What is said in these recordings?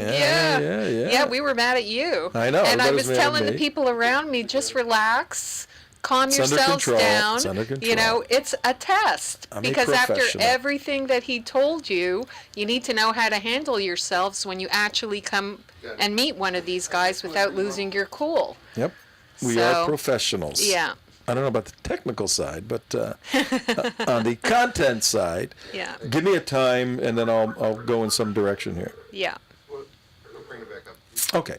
Yeah, we were mad at you. I know. And I everybody was mad at telling the me. people around me, just relax, calm It's under yourselves control. down. It's under control. You know, it's a test. I'm a because after professional. everything that he told you, you need to know how to handle yourselves when you actually come and meet one of these guys without losing your cool. Yep. We are professionals. Yeah. I don't know about the technical side, but on the content side, give me a time and then I'll go in some direction here. Yeah. We'll bring it back up. Okay.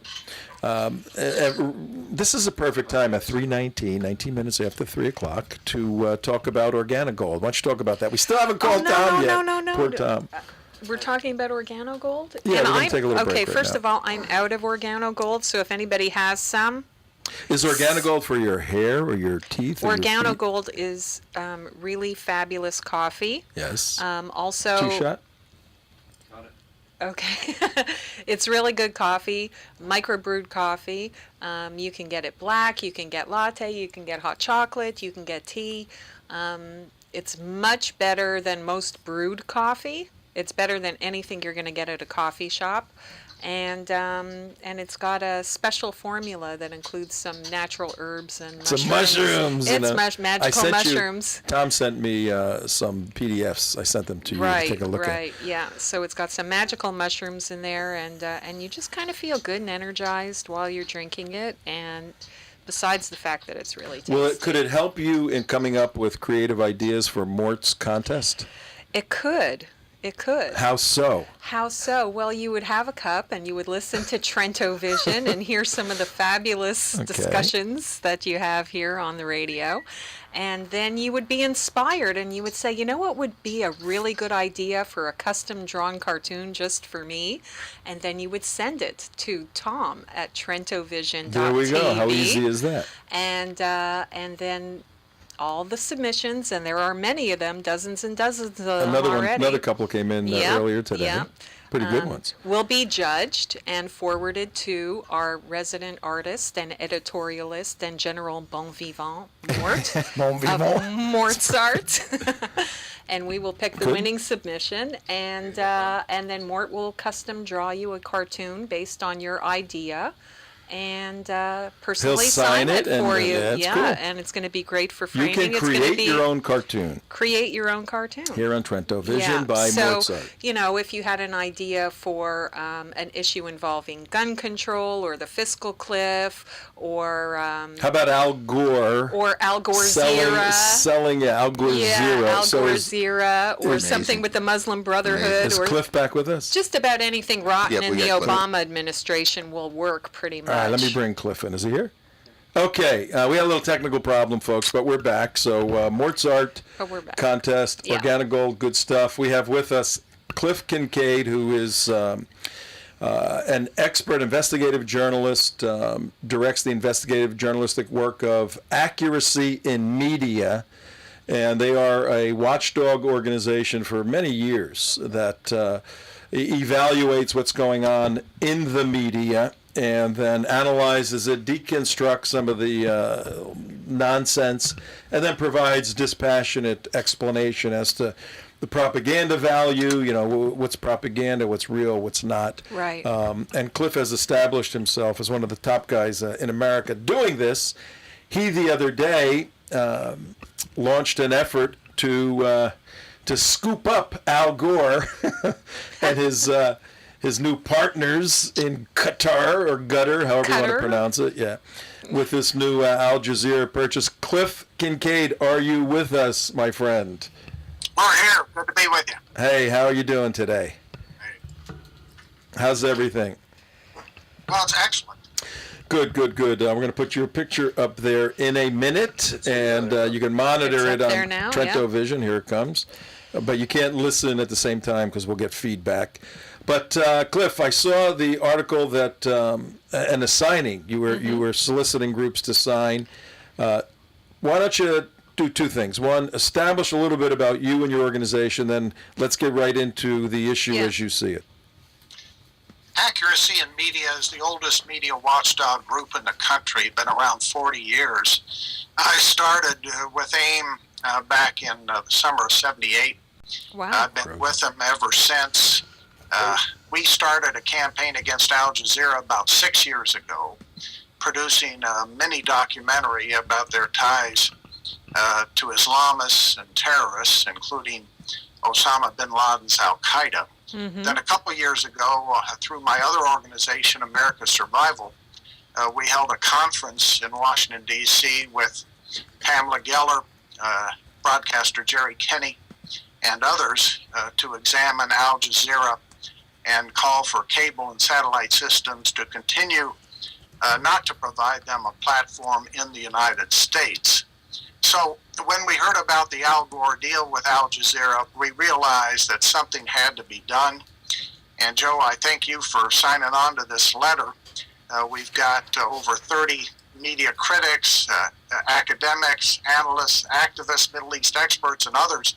This is a perfect time at 3:19, 19 minutes after 3 o'clock, to talk about Organogold. Why don't you talk about that? We still haven't called Tom yet. No. Poor Tom. We're talking about Organogold? Yeah, we're going to take a little break right first now. of all, I'm out of Organogold, so if anybody has some. Is Organogold for your hair or your teeth? Or Organogold is really fabulous coffee. Yes. Also. Two-shot? Okay. It's really good coffee, microbrewed coffee. You can get it black, you can get latte, you can get hot chocolate, you can get tea. It's much better than most brewed coffee. It's better than anything you're going to get at a coffee shop. And it's got a special formula that includes some natural herbs and mushrooms. Some mushrooms. It's magical mushrooms. Tom sent me some PDFs. I sent them to you to take a look at. Right, yeah. So it's got some magical mushrooms in there, and you just kind of feel good and energized while you're drinking it. And besides the fact that it's really tasty. Well, could it help you in coming up with creative ideas for Mort's contest? It could. It could. How so? How so? Well, you would have a cup and you would listen to Trento Vision and hear some of the fabulous discussions that you have here on the radio. And then you would be inspired and you would say, you know what would be a really good idea for a custom drawn cartoon just for me? And then you would send it to Tom at TrentoVision.tv. There we go. How easy is that? And then all the submissions, and there are many of them, dozens and dozens of them already. Another couple came in earlier today. Yeah. Pretty good ones. Will be judged and forwarded to our resident artist and editorialist and general bon vivant, Mort, Bon vivant. of Mortsart. And we will pick the winning submission, and then Mort will custom draw you a cartoon based on your idea. And personally sign it for you. Yeah, cool. And it's going to be great for framing. You can create your own cartoon. Create your own cartoon. Here on Trento Vision by Mortsart. You know, if you had an idea for an issue involving gun control or the fiscal cliff or... how about Al Gore? Or Al Gore Zira. Selling Al Gore Zira. Al Gore Zira or something with the Muslim Brotherhood. Is Cliff back with us? Just about anything rotten in the Cliff. Obama administration will work pretty much. All right, let me bring Cliff in. Is he here? Okay, we had a little technical problem, folks, but we're back. So Mortsart contest, Organogold, good stuff. We have with us Cliff Kincaid, who is an expert investigative journalist, directs the investigative journalistic work of Accuracy in Media. And they are a watchdog organization for many years that evaluates what's going on in the media and then analyzes it, deconstructs some of the nonsense, and then provides dispassionate explanation as to the propaganda value, you know, what's propaganda, what's real, what's not. Right. And Cliff has established himself as one of the top guys in America doing this. He, the other day, launched an effort to scoop up Al Gore and his new partners in Qatar or Qatar, however you want to pronounce it. Yeah, with this new Al Jazeera purchase. Cliff Kincaid, are you with us, my friend? We're here. Good to be with you. Hey, how are you doing today? How's everything? Well, it's excellent. Good. We're going to put your picture up there in a minute, and you can monitor it on Trento Vision. Here it comes. But you can't listen at the same time because we'll get feedback. But Cliff, I saw the article that and the signing. You were soliciting groups to sign. Why don't you do two things? One, establish a little bit about you and your organization. Then let's get right into the issue as you see it. Accuracy in Media is the oldest media watchdog group in the country. Been around 40 years. I started with AIM back in the summer of '78. Wow. I've been with them ever since. We started a campaign against Al Jazeera about 6 years ago, producing a mini documentary about their ties to Islamists and terrorists, including Osama bin Laden's Al Qaeda. Mm-hmm. Then a couple years ago, through my other organization, America's Survival, we held a conference in Washington, D.C. with Pamela Geller, broadcaster Jerry Kenney, and others to examine Al Jazeera and call for cable and satellite systems to continue not to provide them a platform in the United States. So when we heard about the Al Gore deal with Al Jazeera, we realized that something had to be done. And Joe, I thank you for signing on to this letter. We've got over 30 media critics, academics, analysts, activists, Middle East experts, and others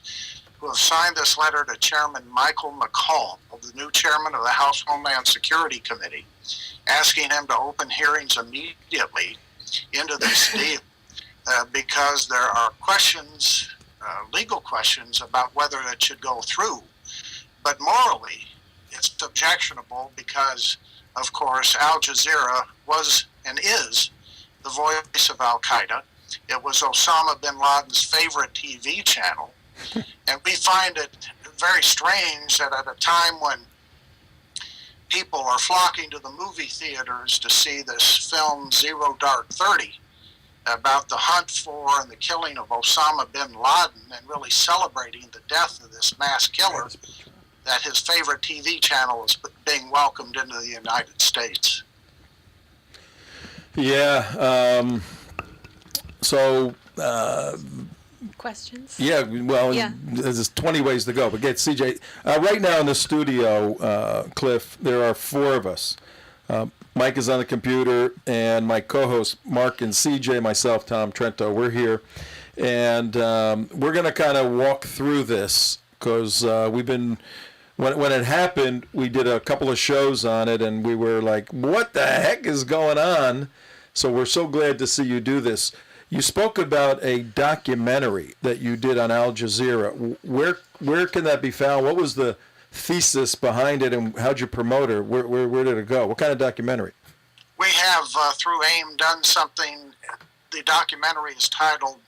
who have signed this letter to Chairman Michael McCaul, the new chairman of the House Homeland Security Committee, asking him to open hearings immediately into this deal because there are questions, legal questions, about whether it should go through. But morally, it's objectionable because, of course, Al Jazeera was and is the voice of Al Qaeda. It was Osama bin Laden's favorite TV channel. And we find it very strange that at a time when people are flocking to the movie theaters to see this film Zero Dark 30 about the hunt for and the killing of Osama bin Laden and really celebrating the death of this mass killer, that his favorite TV channel is being welcomed into the United States. Yeah. Questions? Yeah, well, Yeah. there's 20 ways to go. But get CJ. Right now in the studio, Cliff, there are four of us. Mike is on the computer, and my co-hosts, Mark and CJ, myself, Tom Trento, we're here. And we're going to kind of walk through this because we've been, when it happened, we did a couple of shows on it, and we were like, what the heck is going on? So we're so glad to see you do this. You spoke about a documentary that you did on Al Jazeera. Where can that be found? What was the thesis behind it, and how'd you promote it? Where did it go? What kind of documentary? We have, through AIM, done something. The documentary is titled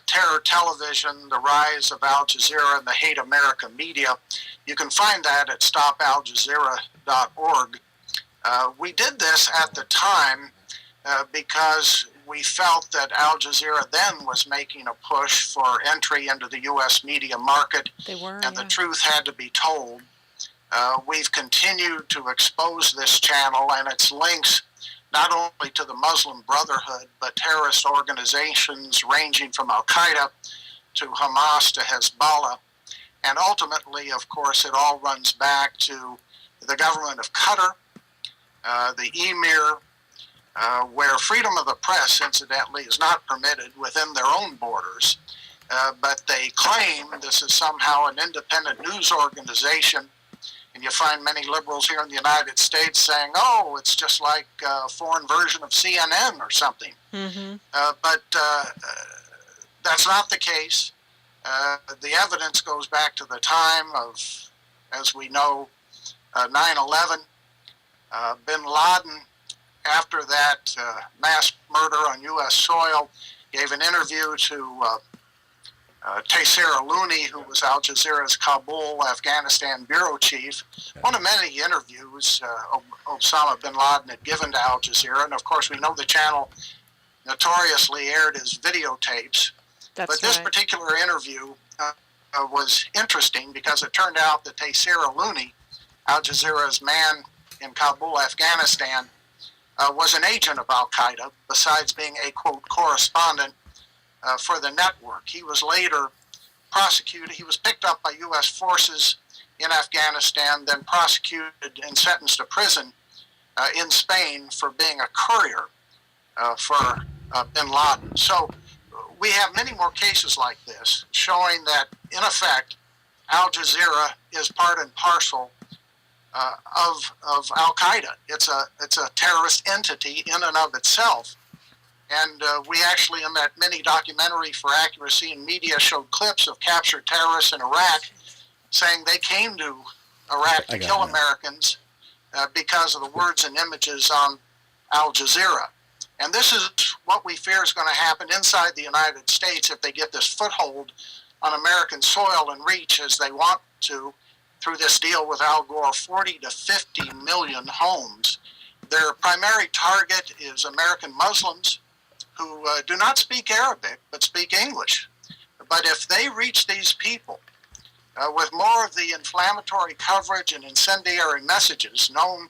Terror Television, The Rise of Al Jazeera and the Hate America Media. You can find that at stopaljazeera.org. We did this at the time because we felt that Al Jazeera then was making a push for entry into the U.S. media market, and the truth had to be told. We've continued to expose this channel and its links not only to the Muslim Brotherhood, but terrorist organizations ranging from Al Qaeda to Hamas to Hezbollah. And ultimately, of course, it all runs back to the government of Qatar, the Emir, where freedom of the press, incidentally, is not permitted within their own borders. But they claim this is somehow an independent news organization. And you find many liberals here in the United States saying, oh, it's just like a foreign version of CNN or something. Mm-hmm. But that's not the case. The evidence goes back to the time of, as we know, 9/11. Bin Laden, after that mass murder on U.S. soil, gave an interview to Taseer Aluni, who was Al Jazeera's Kabul, Afghanistan bureau chief. One of many interviews Osama bin Laden had given to Al Jazeera, and of course we know the channel notoriously aired his videotapes. But this particular interview was interesting because it turned out that Taseer Aluni, Al Jazeera's man in Kabul, Afghanistan, was an agent of Al Qaeda, besides being a, quote, correspondent for the network. He was later prosecuted. He was picked up by U.S. forces in Afghanistan, then prosecuted and sentenced to prison in Spain for being a courier for bin Laden. So we have many more cases like this showing that, in effect, Al Jazeera is part and parcel of Al Qaeda. It's a terrorist entity in and of itself. And we actually, in that mini documentary for Accuracy in Media, showed clips of captured terrorists in Iraq saying they came to Iraq to kill Americans because of the words and images on Al Jazeera. And this is what we fear is going to happen inside the United States if they get this foothold on American soil and reach as they want to through this deal with Al Gore, 40 to 50 million homes. Their primary target is American Muslims who do not speak Arabic but speak English. But if they reach these people with more of the inflammatory coverage and incendiary messages known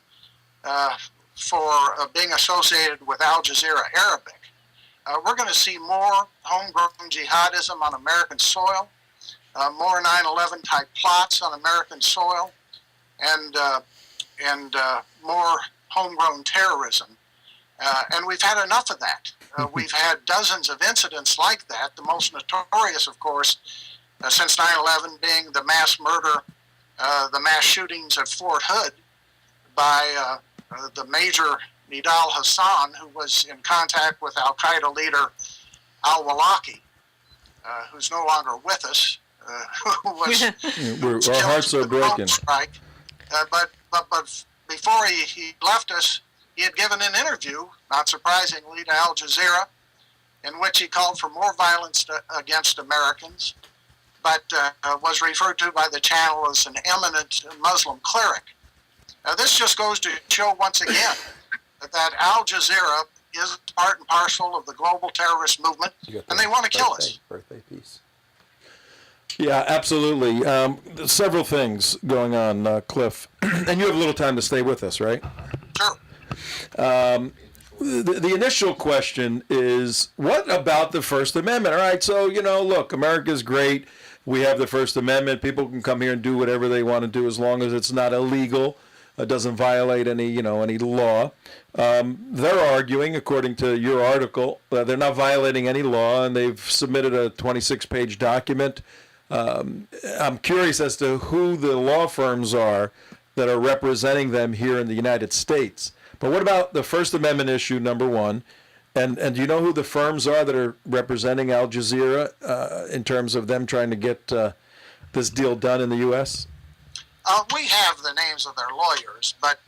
for being associated with Al Jazeera Arabic, we're going to see more homegrown jihadism on American soil, more 9/11 type plots on American soil, and more homegrown terrorism. And we've had enough of that. We've had dozens of incidents like that, the most notorious, of course, since 9/11 being the mass murder, the mass shootings at Fort Hood by the Major Nidal Hassan, who was in contact with Al-Qaeda leader al-Awlaki, who's no longer with us, who was our hearts are broken. Strike. But before he left us, he had given an interview, not surprisingly, to Al Jazeera, in which he called for more violence against Americans, but was referred to by the channel as an eminent Muslim cleric. This just goes to show once again that Al Jazeera is part and parcel of the global terrorist movement, and they want to kill us. Birthday piece. Yeah, absolutely. Several things going on, Cliff. And you have a little time to stay with us, right? Sure. The initial question is, what about the First Amendment? All right, so, look, America's great. We have the First Amendment. People can come here and do whatever they want to do as long as it's not illegal. It doesn't violate any law. They're arguing, according to your article, they're not violating any law, and they've submitted a 26-page document. I'm curious as to who the law firms are that are representing them here in the United States. But what about the First Amendment issue, number one? And do you know who the firms are that are representing Al Jazeera in terms of them trying to get this deal done in the U.S.? We have the names of their lawyers, but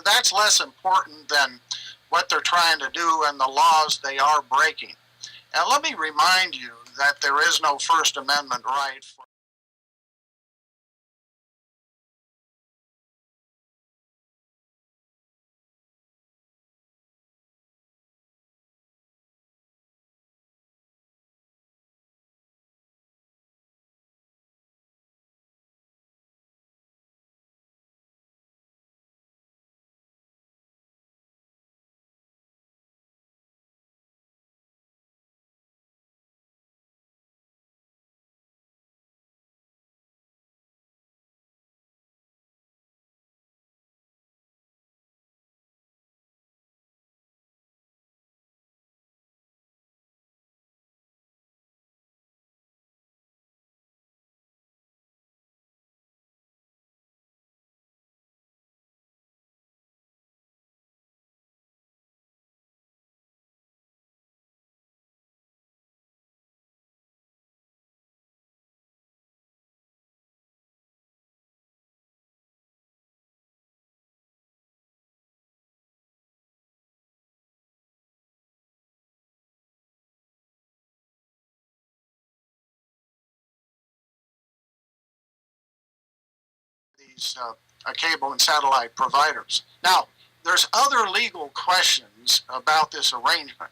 that's less important than what they're trying to do and the laws they are breaking. And let me remind you that there is no First Amendment right for these cable and satellite providers. Now, there's other legal questions about this arrangement.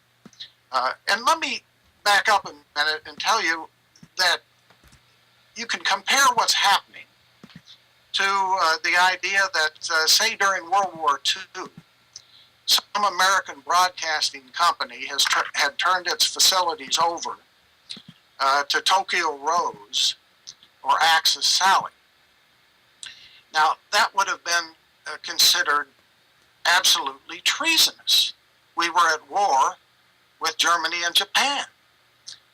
And let me back up a minute and tell you that you can compare what's happening to the idea that, say, during World War II, some American broadcasting company had turned its facilities over to Tokyo Rose or Axis Sally. Now, that would have been considered absolutely treasonous. We were at war with Germany and Japan.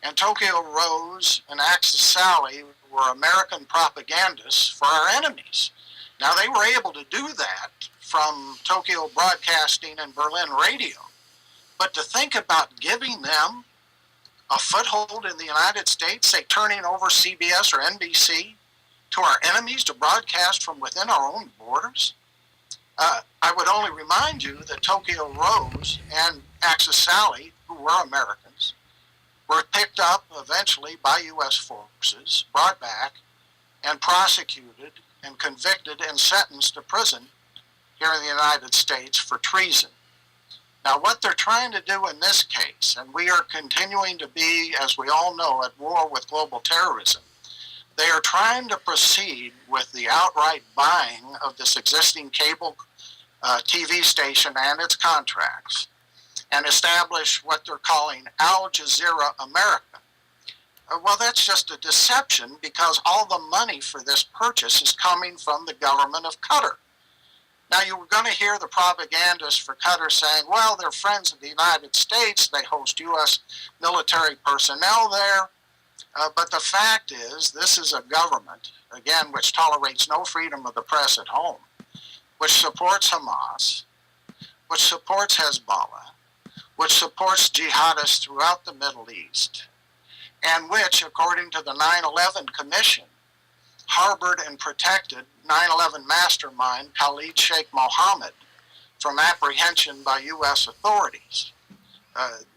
And Tokyo Rose and Axis Sally were American propagandists for our enemies. Now, they were able to do that from Tokyo Broadcasting and Berlin Radio. But to think about giving them a foothold in the United States, say turning over CBS or NBC to our enemies to broadcast from within our own borders? I would only remind you that Tokyo Rose and Axis Sally, who were Americans, were picked up eventually by U.S. forces, brought back, and prosecuted and convicted and sentenced to prison here in the United States for treason. Now, what they're trying to do in this case, and we are continuing to be, as we all know, at war with global terrorism, they are trying to proceed with the outright buying of this existing cable TV station and its contracts and establish what they're calling Al Jazeera America. Well, that's just a deception because all the money for this purchase is coming from the government of Qatar. Now, you were going to hear the propagandists for Qatar saying, well, they're friends of the United States. They host U.S. military personnel there. But the fact is, this is a government, again, which tolerates no freedom of the press at home, which supports Hamas, which supports Hezbollah, which supports jihadists throughout the Middle East, and which, according to the 9/11 Commission, harbored and protected 9/11 mastermind Khalid Sheikh Mohammed from apprehension by U.S. authorities.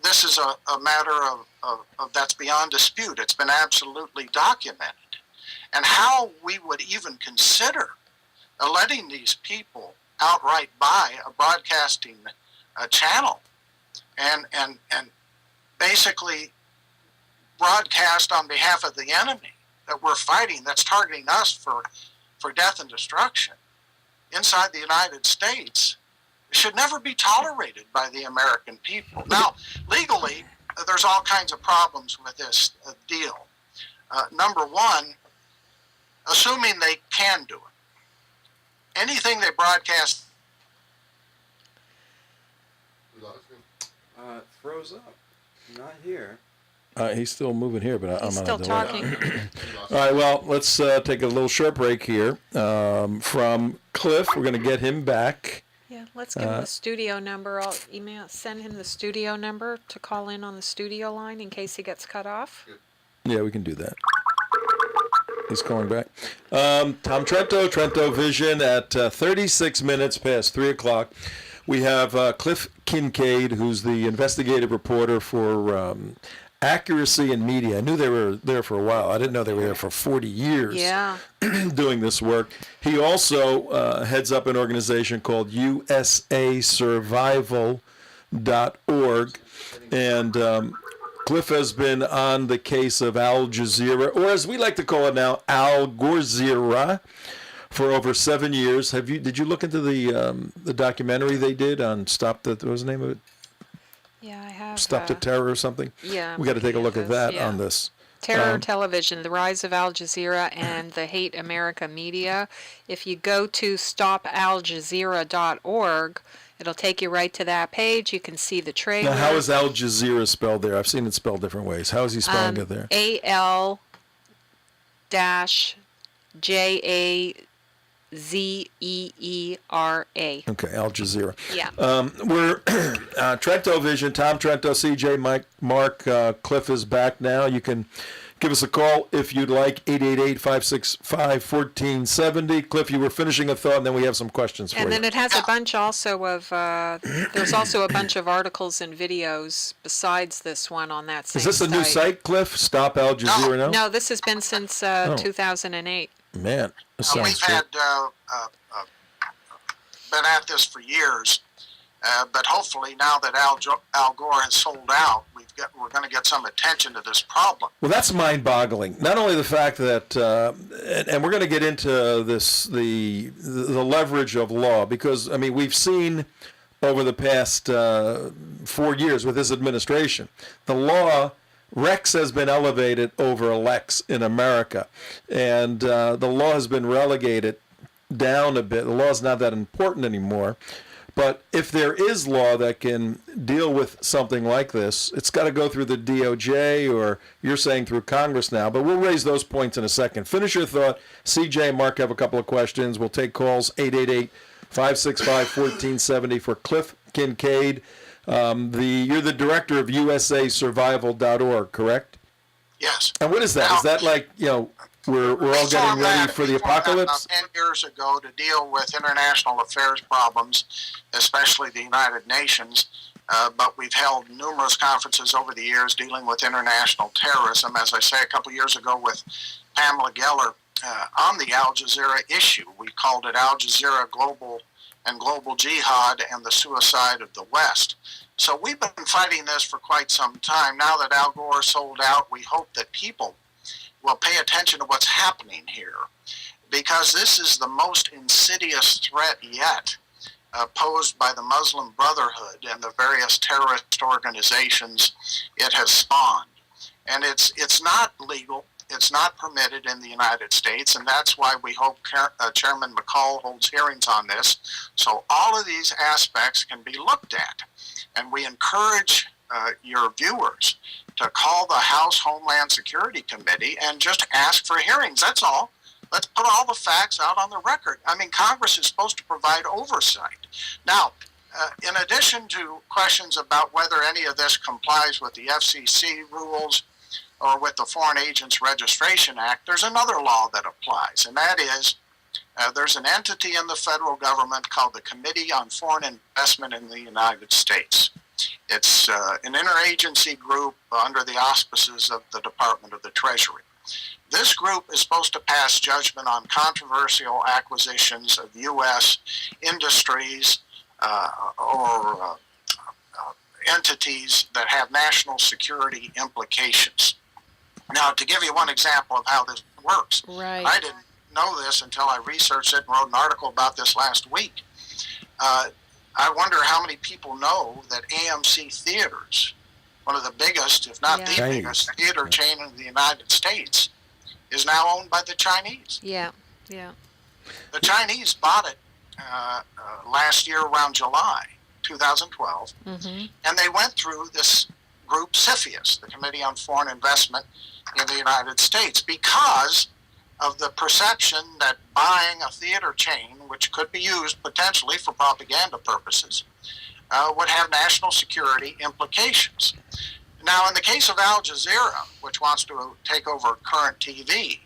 This is a matter of that's beyond dispute. It's been absolutely documented. And how we would even consider letting these people outright buy a broadcasting channel and basically broadcast on behalf of the enemy that we're fighting, that's targeting us for death and destruction inside the United States, should never be tolerated by the American people. Now, legally, there's all kinds of problems with this deal. Number one, assuming they can do it, anything they broadcast. It froze up. Not here. He's still moving here, but I'm still on a delay. talking. All right, well, let's take a little short break here from Cliff. We're going to get him back. Yeah, let's give him the studio number. I'll send him the studio number to call in on the studio line in case he gets cut off. Yeah, we can do that. He's calling back. Tom Trento Vision at 36 minutes past 3 o'clock. We have Cliff Kincaid, who's the investigative reporter for Accuracy in Media. I knew they were there for a while. I didn't know they were there for 40 years doing this work. He also heads up an organization called USASurvival.org. And Cliff has been on the case of Al Jazeera, or as we like to call it now, Al Ghazira, for over 7 years. Did you look into the documentary they did on Stop the, what was the name of it? Yeah, I have. Stop the Terror or something? Yeah. We got to take a look at that on this. Terror Television, The Rise of Al Jazeera and the Hate America Media. If you go to stopaljazeera.org, it'll take you right to that page. You can see the trailer. Now, how is Al Jazeera spelled there? I've seen it spelled different ways. How is he spelling it there? AL-JAZEERA. Okay, Al Jazeera. Yeah. We're Trento Vision, Tom Trento, CJ, Mike, Mark, Cliff is back now. You can give us a call if you'd like, 888-565-1470. Cliff, you were finishing a thought, and then we have some questions for you. And then it has a bunch also of, there's also a bunch of articles and videos besides this one on that same Is this a new site, Cliff? Stop Al Jazeera now? No, this has been since 2008. Man, this sounds We've had been at this for years, but hopefully now that Al Gore has sold out, we're going to get some attention to this problem. Well, that's mind-boggling. Not only the fact that, and we're going to get into this, the leverage of law, because I mean we've seen over the past 4 years with this administration, the law. Rex has been elevated over Lex in America, and the law has been relegated down a bit. The law is not that important anymore. But if there is law that can deal with something like this, it's got to go through the DOJ, or you're saying through Congress now. But we'll raise those points in a second. Finish your thought. CJ and Mark have a couple of questions. We'll take calls, 888-565-1470 for Cliff Kincaid. You're the director of USASurvival.org, correct? Yes. And what is that? Is that like, we're all getting ready for the apocalypse? 10 years ago to deal with international affairs problems, especially the United Nations. But we've held numerous conferences over the years dealing with international terrorism. As I say, a couple of years ago with Pamela Geller on the Al Jazeera issue. We called it Al Jazeera Global Jihad and the Suicide of the West. So we've been fighting this for quite some time. Now that Al Gore sold out, we hope that people will pay attention to what's happening here, because this is the most insidious threat yet posed by the Muslim Brotherhood and the various terrorist organizations it has spawned. And it's not legal. It's not permitted in the United States, and that's why we hope Chairman McCall holds hearings on this, so all of these aspects can be looked at. And we encourage your viewers to call the House Homeland Security Committee and just ask for hearings. That's all. Let's put all the facts out on the record. I mean, Congress is supposed to provide oversight. Now, in addition to questions about whether any of this complies with the FCC rules or with the Foreign Agents Registration Act, there's another law that applies, and that is there's an entity in the federal government called the Committee on Foreign Investment in the United States. It's an interagency group under the auspices of the Department of the Treasury. This group is supposed to pass judgment on controversial acquisitions of U.S. industries or entities that have national security implications. Now, to give you one example of how this works, Right. I didn't know this until I researched it and wrote an article about this last week. I wonder how many people know that AMC Theaters, one of the biggest, if not the Chinese. biggest theater chain in the United States, is now owned by the Chinese. Yeah. The Chinese bought it last year around July 2012, and they went through this group CFIUS, the Committee on Foreign Investment in the United States, because of the perception that buying a theater chain, which could be used potentially for propaganda purposes, would have national security implications. Now, in the case of Al Jazeera, which wants to take over Current TV,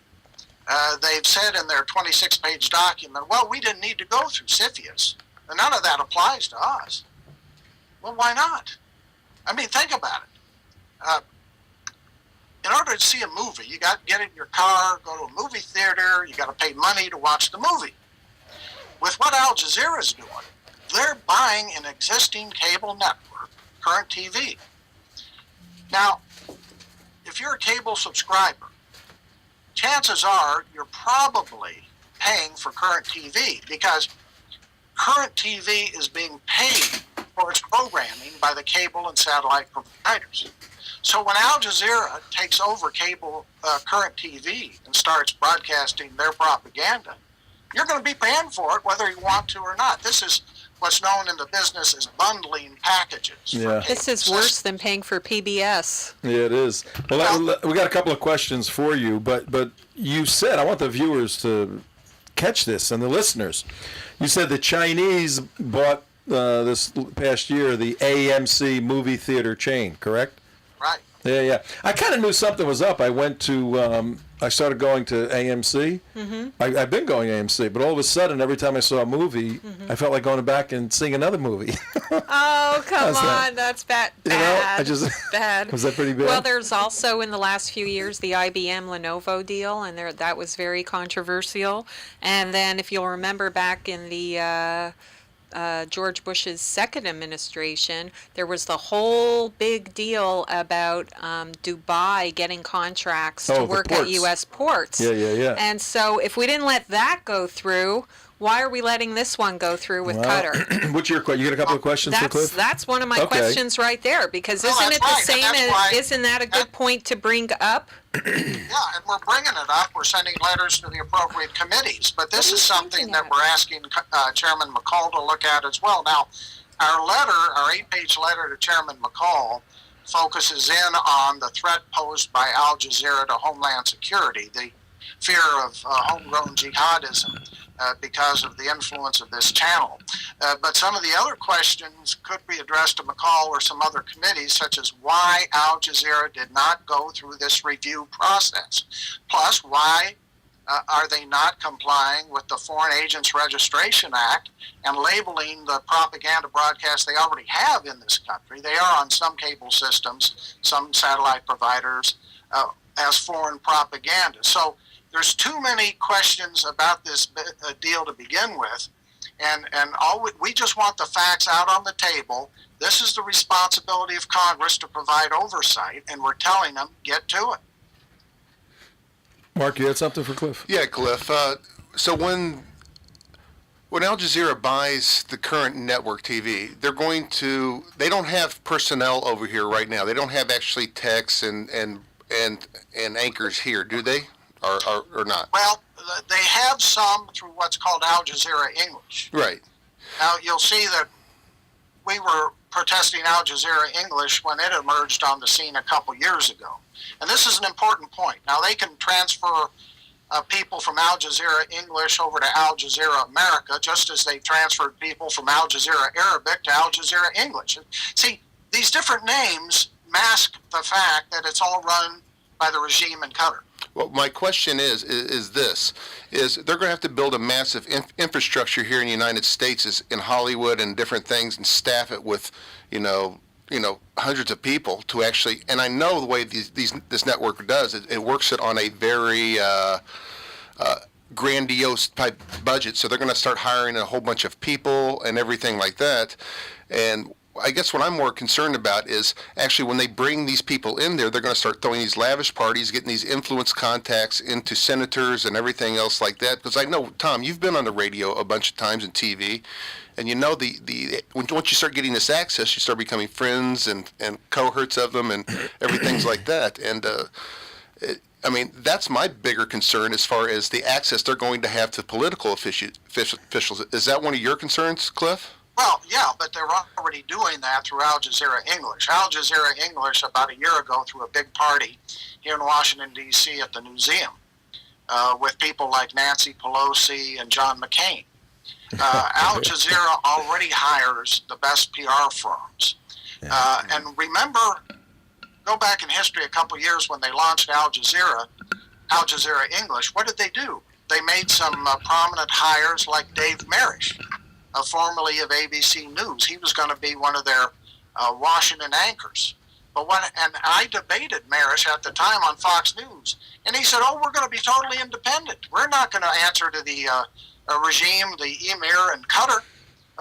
they've said in their 26-page document, well, we didn't need to go through CFIUS. And none of that applies to us. Well, why not? I mean, think about it. In order to see a movie, you got to get in your car, go to a movie theater, you got to pay money to watch the movie. With what Al Jazeera is doing, they're buying an existing cable network, Current TV. Now, if you're a cable subscriber, chances are you're probably paying for Current TV, because Current TV is being paid for its programming by the cable and satellite providers. So when Al Jazeera takes over cable Current TV and starts broadcasting their propaganda, you're going to be paying for it whether you want to or not. This is what's known in the business as bundling packages. Yeah. This is worse than paying for PBS. Yeah, it is. Well, we got a couple of questions for you, but you said, I want the viewers to catch this and the listeners. You said the Chinese bought this past year the AMC movie theater chain, correct? Right. Yeah. I kind of knew something was up. I went to, I started going to AMC. I've been going AMC, but all of a sudden, every time I saw a movie, I felt like going back and seeing another movie. Oh, come How's on. that? That's bad. You know, I just bad. Was that pretty bad? Well, there's also in the last few years the IBM Lenovo deal, and that was very controversial. And then if you'll remember back in the George Bush's second administration, there was the whole big deal about Dubai getting contracts to work at U.S. ports. Yeah. And so if we didn't let that go through, why are we letting this one go through with Qatar? What's your question? You got a couple of questions for Cliff? That's one of my questions right there, because Well, isn't it the that's same right, as, isn't that a good point to bring up? Yeah, and we're bringing it up. We're sending letters to the appropriate committees. But this is something that we're asking Chairman McCall to look at as well. Now, our letter, our 8-page letter to Chairman McCall, focuses in on the threat posed by Al Jazeera to Homeland Security, the fear of homegrown jihadism because of the influence of this channel. But some of the other questions could be addressed to McCall or some other committees, such as why Al Jazeera did not go through this review process. Plus, why are they not complying with the Foreign Agents Registration Act and labeling the propaganda broadcasts they already have in this country? They are on some cable systems, some satellite providers, as foreign propaganda. So there's too many questions about this deal to begin with, and we just want the facts out on the table. This is the responsibility of Congress to provide oversight, and we're telling them, get to it. Mark, you had something for Cliff? Yeah, Cliff. So when Al Jazeera buys the current network TV, they don't have personnel over here right now. They don't have actually techs and anchors here, do they? Or not? Well, they have some through what's called Al Jazeera English. Right. Now, you'll see that we were protesting Al Jazeera English when it emerged on the scene a couple years ago. And this is an important point. Now, they can transfer people from Al Jazeera English over to Al Jazeera America, just as they transferred people from Al Jazeera Arabic to Al Jazeera English. See, these different names mask the fact that it's all run by the regime in Qatar. Well, my question is they're going to have to build a massive infrastructure here in the United States, in Hollywood and different things, and staff it with, hundreds of people to actually. And I know the way this network does it works it on a very grandiose type budget. So they're going to start hiring a whole bunch of people and everything like that. And I guess what I'm more concerned about is actually when they bring these people in there, they're going to start throwing these lavish parties, getting these influence contacts into senators and everything else like that. Because I know, Tom, you've been on the radio a bunch of times and TV, and you know once you start getting this access, you start becoming friends and cohorts of them and everything like that. And that's my bigger concern as far as the access they're going to have to political officials. Is that one of your concerns, Cliff? Well, yeah, but they're already doing that through Al Jazeera English. Al Jazeera English, about a year ago, threw a big party here in Washington, D.C. at the museum with people like Nancy Pelosi and John McCain. Al Jazeera already hires the best PR firms. And remember, go back in history a couple years when they launched Al Jazeera English, what did they do? They made some prominent hires like Dave Marish, formerly of ABC News. He was going to be one of their Washington anchors. And I debated Marish at the time on Fox News, and he said, we're going to be totally independent. We're not going to answer to the regime, the emir in Qatar.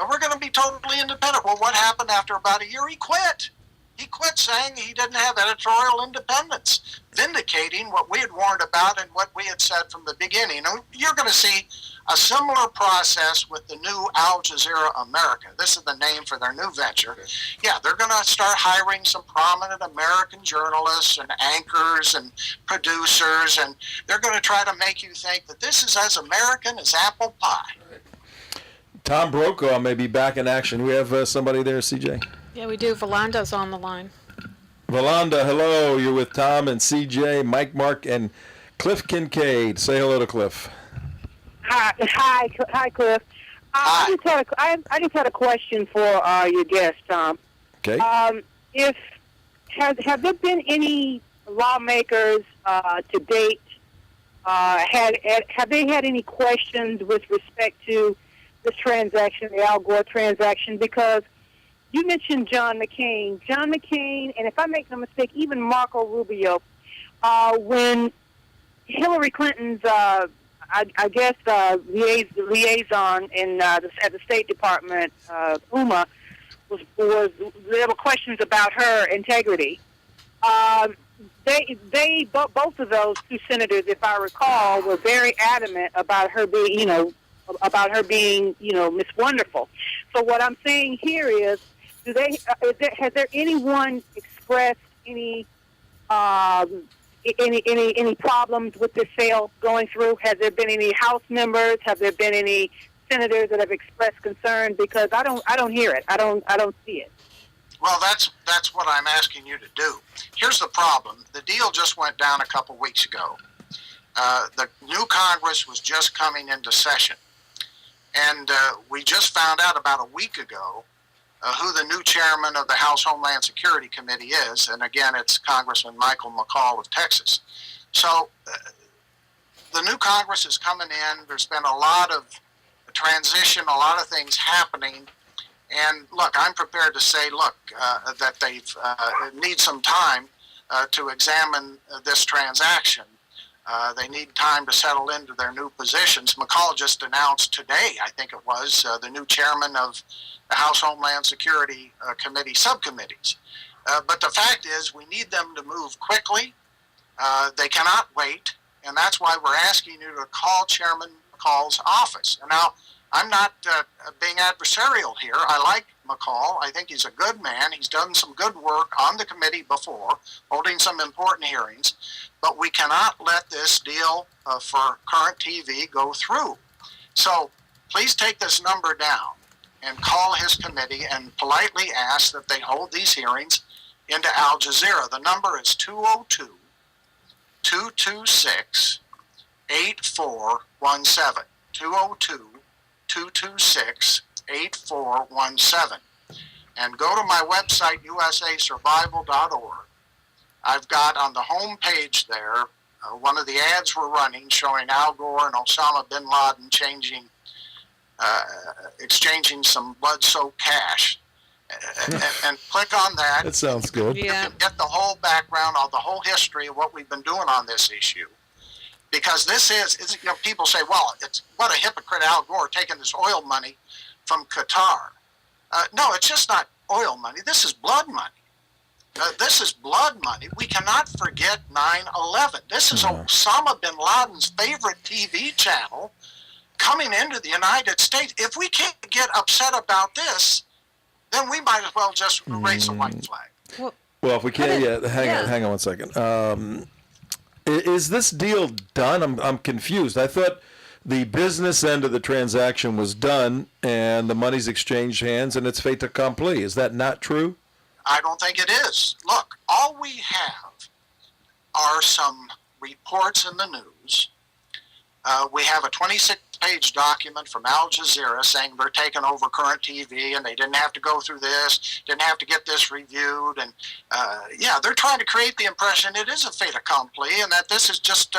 We're going to be totally independent. Well, what happened after about a year? He quit. He quit, saying he didn't have editorial independence, vindicating what we had warned about and what we had said from the beginning. And you're going to see a similar process with the new Al Jazeera America. This is the name for their new venture. Yeah, they're going to start hiring some prominent American journalists and anchors and producers, and they're going to try to make you think that this is as American as apple pie. Tom Brokaw may be back in action. We have somebody there, CJ? Yeah, we do. Volanda's on the line. Volanda, hello. You're with Tom and CJ, Mike, Mark, and Cliff Kincaid. Say hello to Cliff. Hi, Cliff. I just had a question for your guest, Tom. Okay. Have there been any lawmakers to date? Have they had any questions with respect to this transaction, the Al Gore transaction? Because you mentioned John McCain, and if I make no mistake, even Marco Rubio, when Hillary Clinton's I guess liaison at the State Department, Uma, there were questions about her integrity. Both of those two senators, if I recall, were very adamant about her being, Miss Wonderful. So what I'm saying here is, has there anyone expressed any problems with this sale going through? Has there been any House members? Have there been any senators that have expressed concern? Because I don't hear it. I don't see it. Well, that's what I'm asking you to do. Here's the problem. The deal just went down a couple weeks ago. The new Congress was just coming into session. And we just found out about a week ago who the new chairman of the House Homeland Security Committee is. And again, it's Congressman Michael McCaul of Texas. So the new Congress is coming in. There's been a lot of transition, a lot of things happening. And look, I'm prepared to say, that they need some time to examine this transaction. They need time to settle into their new positions. McCall just announced today, I think it was, the new chairman of the House Homeland Security Committee subcommittees. But the fact is, we need them to move quickly. They cannot wait, and that's why we're asking you to call Chairman McCall's office. And now, I'm not being adversarial here. I like McCall. I think he's a good man. He's done some good work on the committee before, holding some important hearings. But we cannot let this deal for Current TV go through. So please take this number down and call his committee and politely ask that they hold these hearings into Al Jazeera. The number is 202-226-8417. 226-8417. And go to my website, usasurvival.org. I've got on the home page there, one of the ads we're running showing Al Gore and Osama bin Laden exchanging some blood-soaked cash. And click on that. That sounds good. You can get the whole background, the whole history of what we've been doing on this issue. Because this is people say, well, it's what a hypocrite Al Gore taking this oil money from Qatar. No, it's just not oil money. This is blood money. This is blood money. We cannot forget 9/11. This is Osama bin Laden's favorite TV channel coming into the United States. If we can't get upset about this, then we might as well just raise a white flag. Well, if we can't, hang on one second. Is this deal done? I'm confused. I thought the business end of the transaction was done and the money's exchanged hands and it's fait accompli. Is that not true? I don't think it is. Look, all we have are some reports in the news. We have a 26-page document from Al Jazeera saying they're taking over Current TV and they didn't have to go through this, didn't have to get this reviewed. And they're trying to create the impression it is a fait accompli and that this is just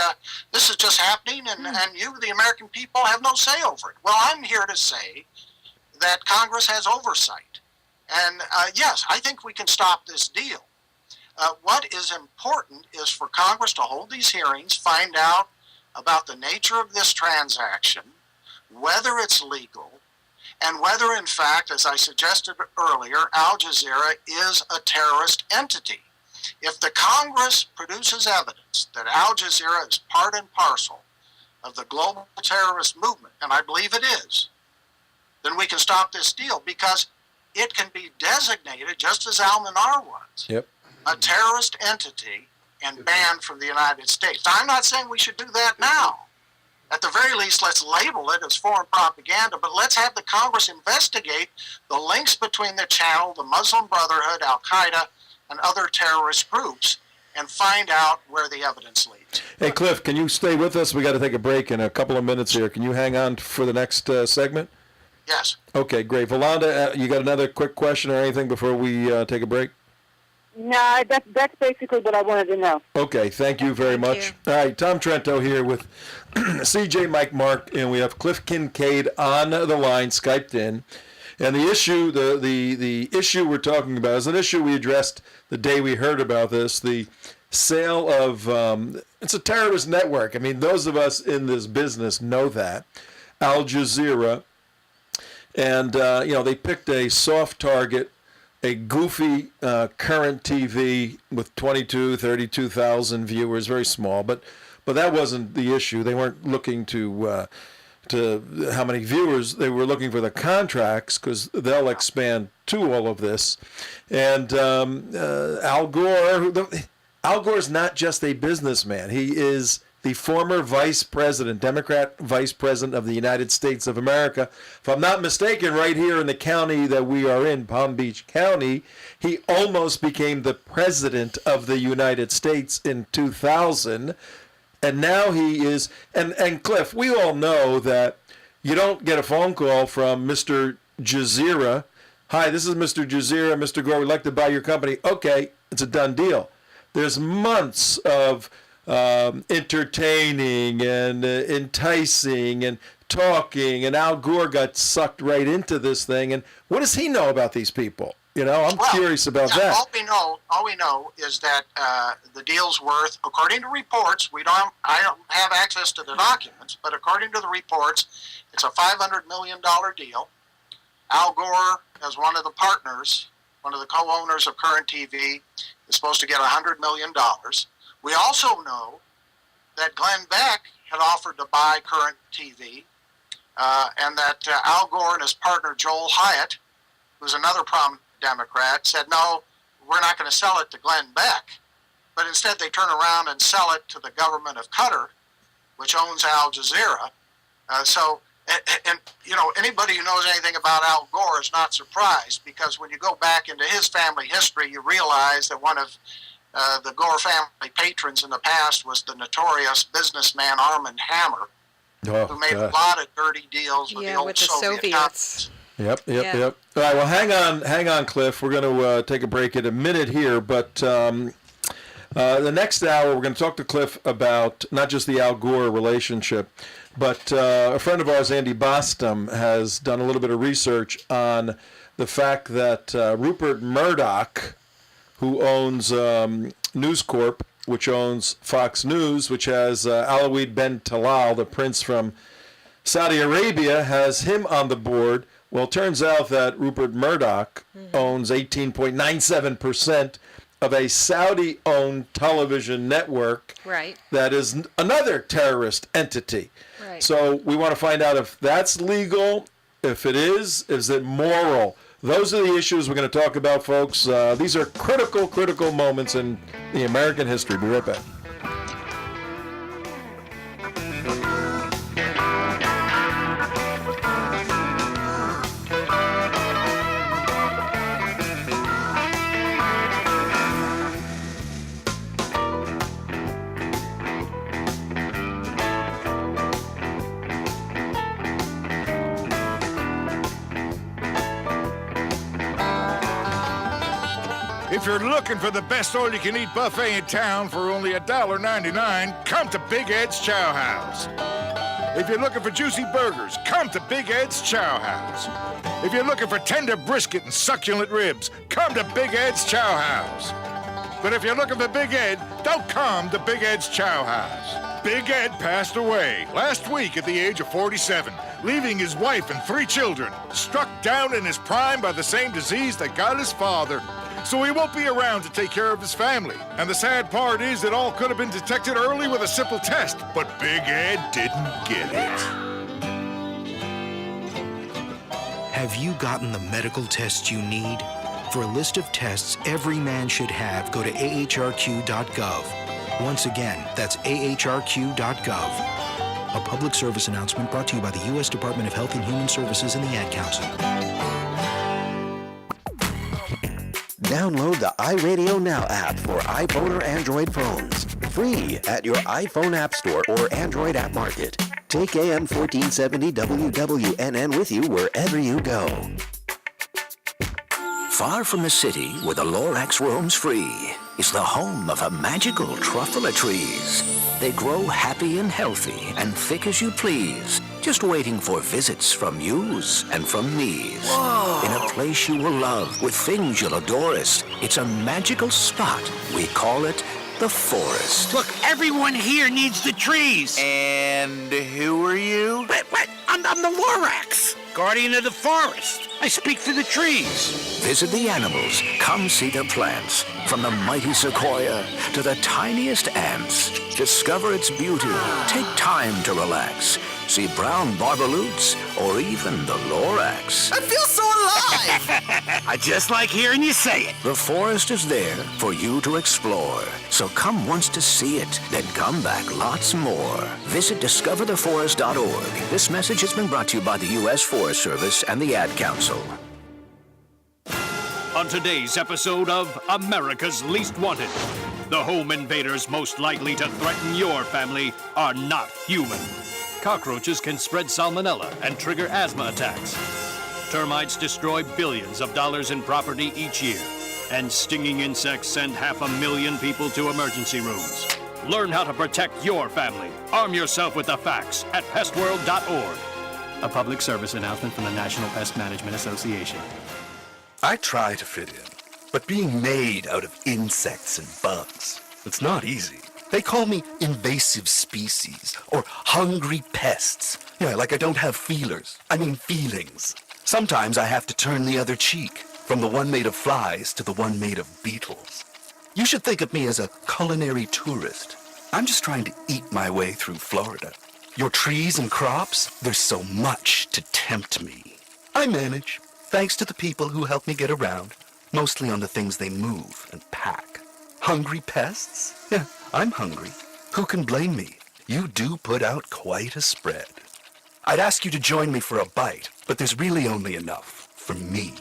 happening and you, the American people, have no say over it. Well, I'm here to say that Congress has oversight. And yes, I think we can stop this deal. What is important is for Congress to hold these hearings, find out about the nature of this transaction, whether it's legal, and whether, in fact, as I suggested earlier, Al Jazeera is a terrorist entity. If the Congress produces evidence that Al Jazeera is part and parcel of the global terrorist movement, and I believe it is, then we can stop this deal because it can be designated, just as Al-Manar was, a terrorist entity and banned from the United States. Now, I'm not saying we should do that now. At the very least, let's label it as foreign propaganda, but let's have the Congress investigate the links between the channel, the Muslim Brotherhood, Al-Qaeda, and other terrorist groups, and find out where the evidence leads. Hey, Cliff, can you stay with us? We got to take a break in a couple of minutes here. Can you hang on for the next segment? Yes. Okay, great. Valanda, you got another quick question or anything before we take a break? No, that's basically what I wanted to know. Okay, thank you very much. All right, Tom Trento here with CJ Mike Mark, and we have Cliff Kincaid on the line, Skyped in. And the issue, the issue we're talking about is an issue we addressed the day we heard about this, the sale of, it's a terrorist network. I mean, those of us in this business know that. Al Jazeera. And, they picked a soft target, a goofy Current TV with 32,000 viewers, very small, but that wasn't the issue. They weren't looking to how many viewers. They were looking for the contracts because they'll expand to all of this. And Al Gore, Al Gore's not just a businessman. He is the former vice president, Democrat vice president of the United States of America. If I'm not mistaken, right here in the county that we are in, Palm Beach County, he almost became the president of the United States in 2000. And now he is, and Cliff, we all know that you don't get a phone call from Mr. Jazeera. Hi, this is Mr. Jazeera. Mr. Gore, we'd like to buy your company. Okay, it's a done deal. There's months of entertaining and enticing and talking, and Al Gore got sucked right into this thing. And what does he know about these people? I'm curious about that. All we know is that the deal's worth, according to reports, I don't have access to the documents, but according to the reports, it's a $500 million deal. Al Gore, as one of the partners, one of the co-owners of Current TV, is supposed to get $100 million. We also know that Glenn Beck had offered to buy Current TV, and that Al Gore and his partner Joel Hyatt, who's another prominent Democrat, said, no, we're not going to sell it to Glenn Beck. But instead they turn around and sell it to the government of Qatar, which owns Al Jazeera. Anybody who knows anything about Al Gore is not surprised, because when you go back into his family history, you realize that one of the Gore family patrons in the past was the notorious businessman Armand Hammer, who made a lot of dirty deals with the old Soviets. Communists. Yep. All right, well, hang on, Cliff. We're going to take a break in a minute here, but the next hour we're going to talk to Cliff about not just the Al Gore relationship, but a friend of ours, Andy Bostom, has done a little bit of research on the fact that Rupert Murdoch, who owns News Corp, which owns Fox News, which has Alawid bin Talal, the prince from Saudi Arabia, has him on the board. Well, it turns out that Rupert Murdoch owns 18.97% of a Saudi-owned television network that is another terrorist entity. Right. So we want to find out if that's legal. If it is it moral? Those are the issues we're going to talk about, folks. These are critical moments in the American history. Be right back. If you're looking for the best all-you-can-eat buffet in town for only $1.99, come to Big Ed's Chow House. If you're looking for juicy burgers, come to Big Ed's Chow House. If you're looking for tender brisket and succulent ribs, come to Big Ed's Chow House. But if you're looking for Big Ed, don't come to Big Ed's Chow House. Big Ed passed away last week at the age of 47, leaving his wife and 3 children, struck down in his prime by the same disease that got his father. So he won't be around to take care of his family. And the sad part is it all could have been detected early with a simple test, but Big Ed didn't get it. Have you gotten the medical tests you need? For a list of tests every man should have, go to ahrq.gov. Once again, that's ahrq.gov. A public service announcement brought to you by the U.S. Department of Health and Human Services and the Ad Council. Download the iRadio Now app for iPhone or Android phones. Free at your iPhone App Store or Android App Market. Take AM 1470 WWNN with you wherever you go. Far from the city, where the Lorax roams free, is the home of a magical truffle of trees. They grow happy and healthy and thick as you please, just waiting for visits from yous and from me's. Whoa. In a place you will love with things you'll adorest. It's a magical spot. We call it the forest. Look, everyone here needs the trees. And who are you? What? I'm the Lorax, guardian of the forest. I speak for the trees. Visit the animals. Come see the plants. From the mighty sequoia to the tiniest ants. Discover its beauty. Take time to relax. See brown barbaloots or even the Lorax. I feel so alive! I just like hearing you say it. The forest is there for you to explore. So come once to see it, then come back lots more. Visit discovertheforest.org. This message has been brought to you by the U.S. Forest Service and the Ad Council. On today's episode of America's Least Wanted, the home invaders most likely to threaten your family are not human. Cockroaches can spread salmonella and trigger asthma attacks. Termites destroy billions of dollars in property each year. And stinging insects send 500,000 people to emergency rooms. Learn how to protect your family. Arm yourself with the facts at pestworld.org. A public service announcement from the National Pest Management Association. I try to fit in, but being made out of insects and bugs, it's not easy. They call me invasive species or hungry pests. Yeah, like I don't have feelers. I mean feelings. Sometimes I have to turn the other cheek, from the one made of flies to the one made of beetles. You should think of me as a culinary tourist. I'm just trying to eat my way through Florida. Your trees and crops, there's so much to tempt me. I manage, thanks to the people who help me get around, mostly on the things they move and pack. Hungry pests? Yeah, I'm hungry. Who can blame me? You do put out quite a spread. I'd ask you to join me for a bite, but there's really only enough for me.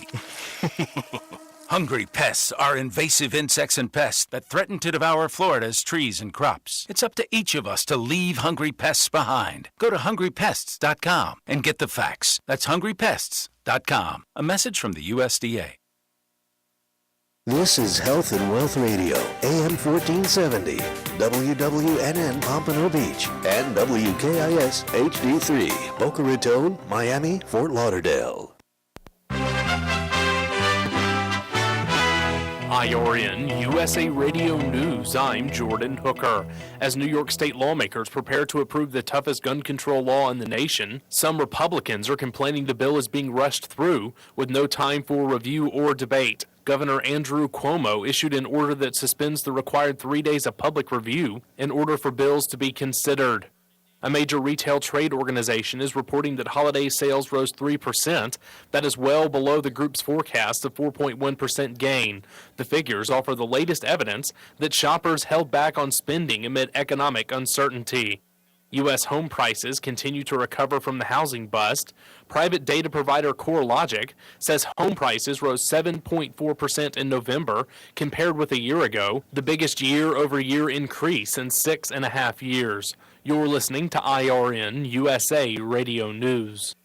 Hungry pests are invasive insects and pests that threaten to devour Florida's trees and crops. It's up to each of us to leave hungry pests behind. Go to hungrypests.com and get the facts. That's hungrypests.com. A message from the USDA. This is Health and Wealth Radio, AM 1470, WWNN Pompano Beach, and WKIS HD3, Boca Raton, Miami, Fort Lauderdale. IRN USA Radio News, I'm Jordan Hooker. As New York state lawmakers prepare to approve the toughest gun control law in the nation, some Republicans are complaining the bill is being rushed through with no time for review or debate. Governor Andrew Cuomo issued an order that suspends the required 3 days of public review in order for bills to be considered. A major retail trade organization is reporting that holiday sales rose 3%. That is well below the group's forecast of 4.1% gain. The figures offer the latest evidence that shoppers held back on spending amid economic uncertainty. U.S. home prices continue to recover from the housing bust. Private data provider CoreLogic says home prices rose 7.4% in November compared with a year ago, the biggest year-over-year increase in 6.5 years. You're listening to IRN USA Radio News.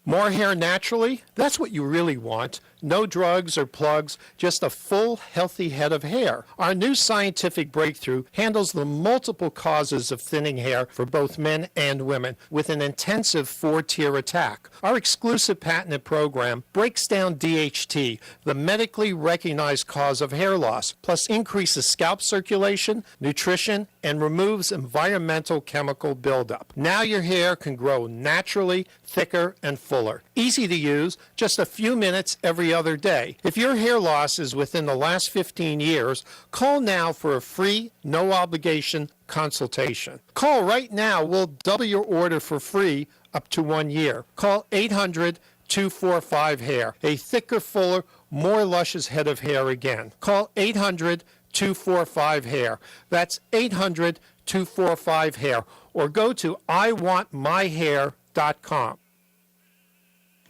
More hair naturally? That's what you really want. No drugs or plugs, just a full, healthy head of hair. Our new scientific breakthrough handles the multiple causes of thinning hair for both men and women with an intensive 4-tier attack. Our exclusive patented program breaks down DHT, the medically recognized cause of hair loss, plus increases scalp circulation, nutrition, and removes environmental chemical buildup. Now your hair can grow naturally, thicker, and fuller. Easy to use, just a few minutes every other day. If your hair loss is within the last 15 years, call now for a free, no obligation consultation. Call right now. We'll double your order for free up to 1 year. Call 800-245-HAIR. A thicker, fuller, more luscious head of hair again. Call 800-245-HAIR. That's 800-245-HAIR. Or go to iwantmyhair.com.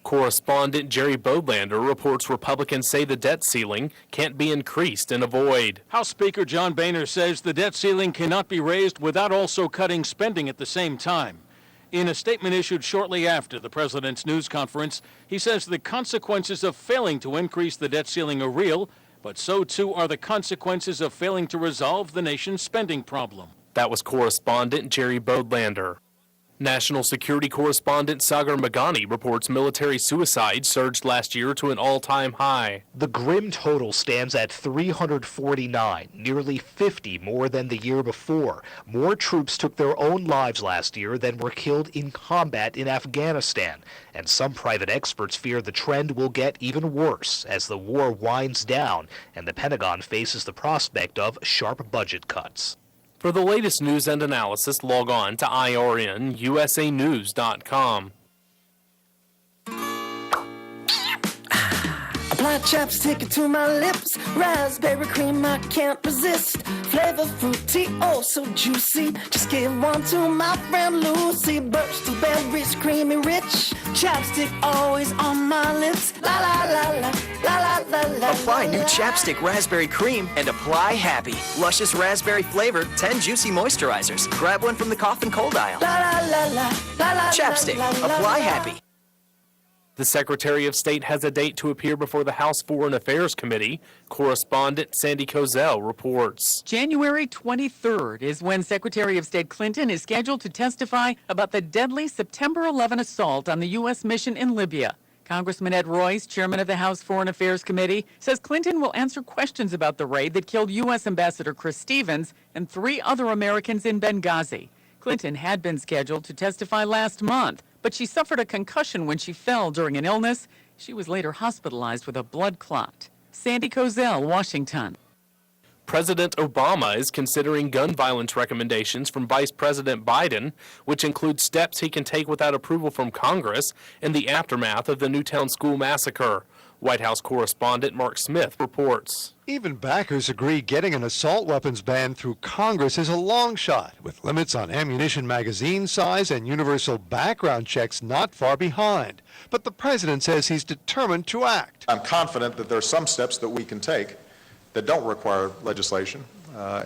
Correspondent Jerry Bodlander reports Republicans say the debt ceiling can't be increased in a void. House Speaker John Boehner says the debt ceiling cannot be raised without also cutting spending at the same time. In a statement issued shortly after the president's news conference, he says the consequences of failing to increase the debt ceiling are real, but so too are the consequences of failing to resolve the nation's spending problem. That was correspondent Jerry Bodlander. National Security Correspondent Sagar Meghani reports military suicide surged last year to an all-time high. The grim total stands at 349, nearly 50 more than the year before. More troops took their own lives last year than were killed in combat in Afghanistan. And some private experts fear the trend will get even worse as the war winds down and the Pentagon faces the prospect of sharp budget cuts. For the latest news and analysis, log on to IRNUSAnews.com. Apply chapstick to my lips, raspberry cream I can't resist. Flavor fruity, oh so juicy. Just give one to my friend Lucy. Burst of berries, creamy rich. Chapstick always on my lips. La la la la, la la la la. Apply new chapstick raspberry cream and apply happy. Luscious raspberry flavor, 10 juicy moisturizers. Grab one from the cough and cold aisle. La la la la, la la. Chapstick, la, la, apply la. happy. The Secretary of State has a date to appear before the House Foreign Affairs Committee. Correspondent Sandy Kozel reports. January 23rd is when Secretary of State Clinton is scheduled to testify about the deadly September 11 assault on the U.S. mission in Libya. Congressman Ed Royce, chairman of the House Foreign Affairs Committee, says Clinton will answer questions about the raid that killed U.S. Ambassador Chris Stevens and 3 other Americans in Benghazi. Clinton had been scheduled to testify last month, but she suffered a concussion when she fell during an illness. She was later hospitalized with a blood clot. Sandy Kozel, Washington. President Obama is considering gun violence recommendations from Vice President Biden, which include steps he can take without approval from Congress in the aftermath of the Newtown school massacre. White House correspondent Mark Smith reports. Even backers agree getting an assault weapons ban through Congress is a long shot, with limits on ammunition magazine size and universal background checks not far behind. But the president says he's determined to act. I'm confident that there are some steps that we can take that don't require legislation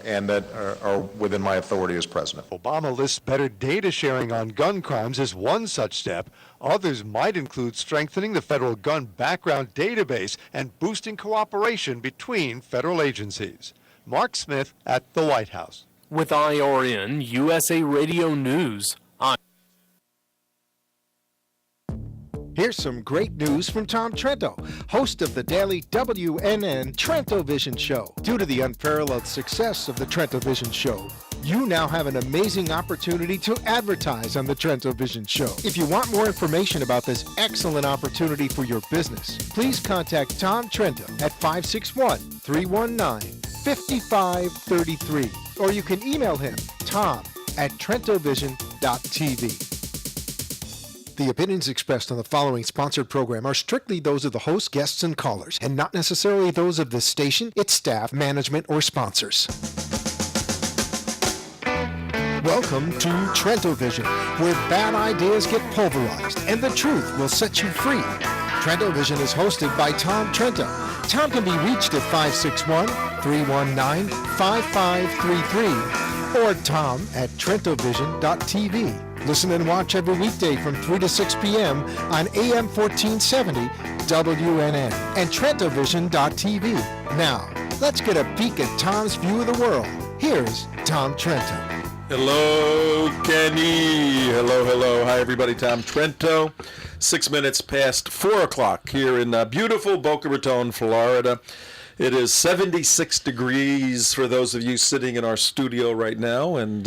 and that are within my authority as president. Obama lists better data sharing on gun crimes as one such step. Others might include strengthening the federal gun background database and boosting cooperation between federal agencies. Mark Smith at the White House. With IRN USA Radio News, Here's some great news from Tom Trento, host of the daily WNN Trento Vision Show. Due to the unparalleled success of the Trento Vision Show, you now have an amazing opportunity to advertise on the Trento Vision Show. If you want more information about this excellent opportunity for your business, please contact Tom Trento at 561-319-5533, or you can email him, tom@trentovision.tv. The opinions expressed on the following sponsored program are strictly those of the host, guests, and callers, and not necessarily those of the station, its staff, management, or sponsors. Welcome to Trento Vision, where bad ideas get pulverized and the truth will set you free. Trento Vision is hosted by Tom Trento. Tom can be reached at 561-319-5533 or tom@trentovision.tv. Listen and watch every weekday from 3 to 6 p.m. on AM 1470 WNN and trentovision.tv. Now, let's get a peek at Tom's view of the world. Here's Tom Trento. Hello, Kenny. Hello. Hi, everybody. Tom Trento. 6 minutes past 4 o'clock here in beautiful Boca Raton, Florida. It is 76 degrees for those of you sitting in our studio right now, and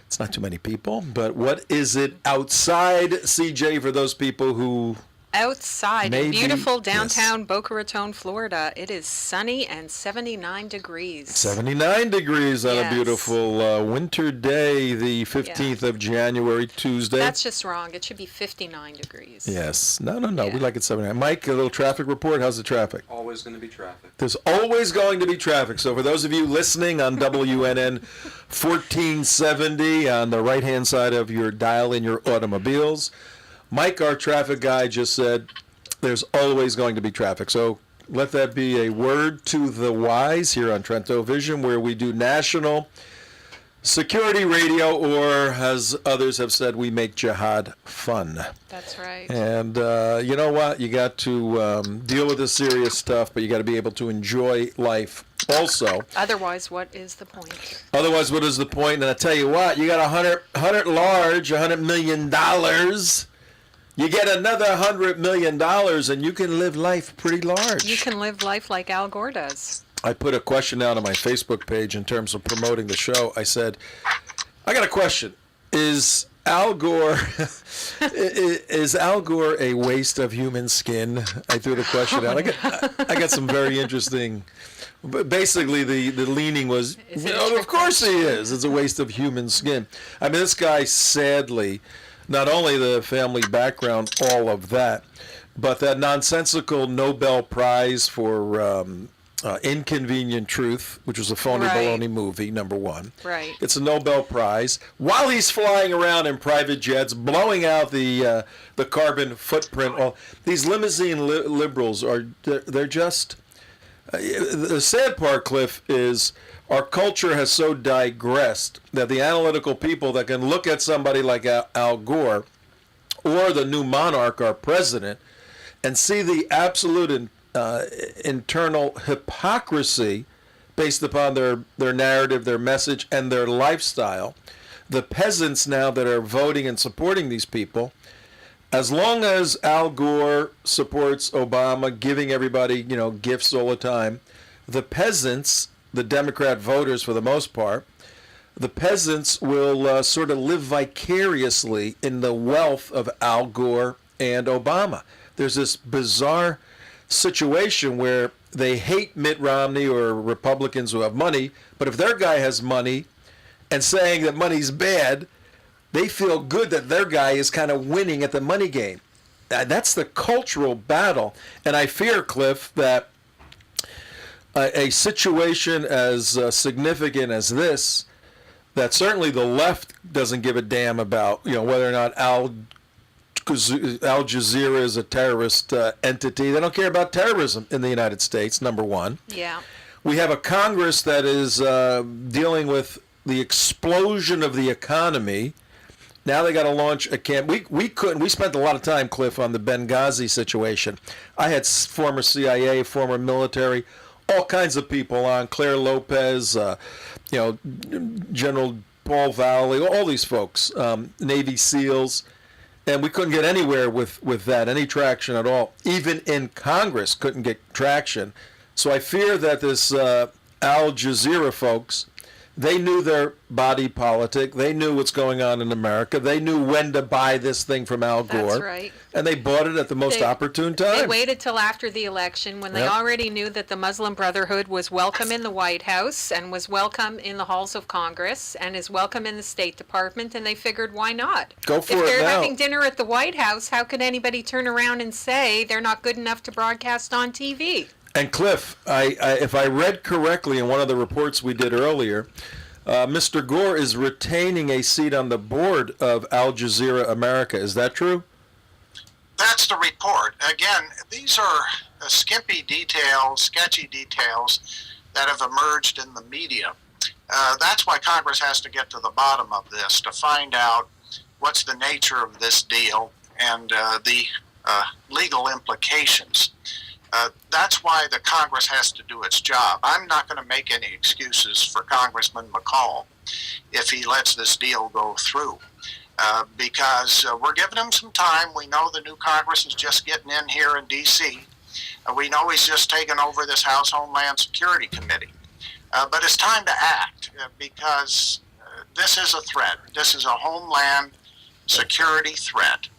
it's not too many people. But what is it outside, CJ, for those people who... Outside in beautiful downtown Boca Raton, Florida, it is sunny and 79 degrees. 79 degrees on a beautiful winter day, the 15th of January, Tuesday. That's just wrong. It should be 59 degrees. Yes. No. We like it 79. Mike, a little traffic report. How's the traffic? Always going to be traffic. There's always going to be traffic. So for those of you listening on WNN 1470 on the right-hand side of your dial in your automobiles, Mike, our traffic guy, just said there's always going to be traffic. So let that be a word to the wise here on Trento Vision, where we do national security radio, or as others have said, we make jihad fun. That's right. And you know what? You got to deal with the serious stuff, but you got to be able to enjoy life also. Otherwise, what is the point? Otherwise, what is the point? And I tell you what, you got $100 million. You get another $100 million, and you can live life pretty large. You can live life like Al Gore does. I put a question out on my Facebook page in terms of promoting the show. I said, I got a question. Is Al Gore a waste of human skin? I threw the question out. I got some very interesting. But basically, the leaning was, of course he is. It's a waste of human skin. I mean, this guy, sadly, not only the family background, all of that, but that nonsensical Nobel Prize for Inconvenient Truth, which was a phony baloney movie, number one. Right. It's a Nobel Prize. While he's flying around in private jets, blowing out the carbon footprint, all these limousine liberals they're just... the sad part, Cliff, is our culture has so digressed that the analytical people that can look at somebody like Al Gore or the new monarch, our president, and see the absolute internal hypocrisy based upon their narrative, their message, and their lifestyle. The peasants now that are voting and supporting these people, as long as Al Gore supports Obama, giving everybody, gifts all the time, the peasants, the Democrat voters for the most part, the peasants will sort of live vicariously in the wealth of Al Gore and Obama. There's this bizarre situation where they hate Mitt Romney or Republicans who have money, but if their guy has money and saying that money's bad, they feel good that their guy is kind of winning at the money game. That's the cultural battle. And I fear, Cliff, that a situation as significant as this, that certainly the left doesn't give a damn about, whether or not Al Jazeera is a terrorist entity. They don't care about terrorism in the United States, number one. Yeah. We have a Congress that is dealing with the explosion of the economy. Now they got to launch a camp. We spent a lot of time, Cliff, on the Benghazi situation. I had former CIA, former military, all kinds of people on, Claire Lopez, General Paul Valley, all these folks, Navy SEALs, and we couldn't get anywhere with that, any traction at all. Even in Congress couldn't get traction. So I fear that this Al Jazeera folks, they knew their body politic. They knew what's going on in America. They knew when to buy this thing from Al Gore. That's right. And they bought it at the most opportune time. They waited till after the election when they already knew that the Muslim Brotherhood was welcome in the White House and was welcome in the halls of Congress and is welcome in the State Department, and they figured, why not? Go for it now. If they're having dinner at the White House, how could anybody turn around and say they're not good enough to broadcast on TV? And Cliff, if I read correctly in one of the reports we did earlier, Mr. Gore is retaining a seat on the board of Al Jazeera America. Is that true? That's the report. Again, these are skimpy details, sketchy details that have emerged in the media. That's why Congress has to get to the bottom of this to find out what's the nature of this deal and the legal implications. That's why the Congress has to do its job. I'm not going to make any excuses for Congressman McCall if he lets this deal go through, because we're giving him some time. We know the new Congress is just getting in here in D.C. We know he's just taken over this House Homeland Security Committee. But it's time to act, because this is a threat. This is a Homeland Security threat.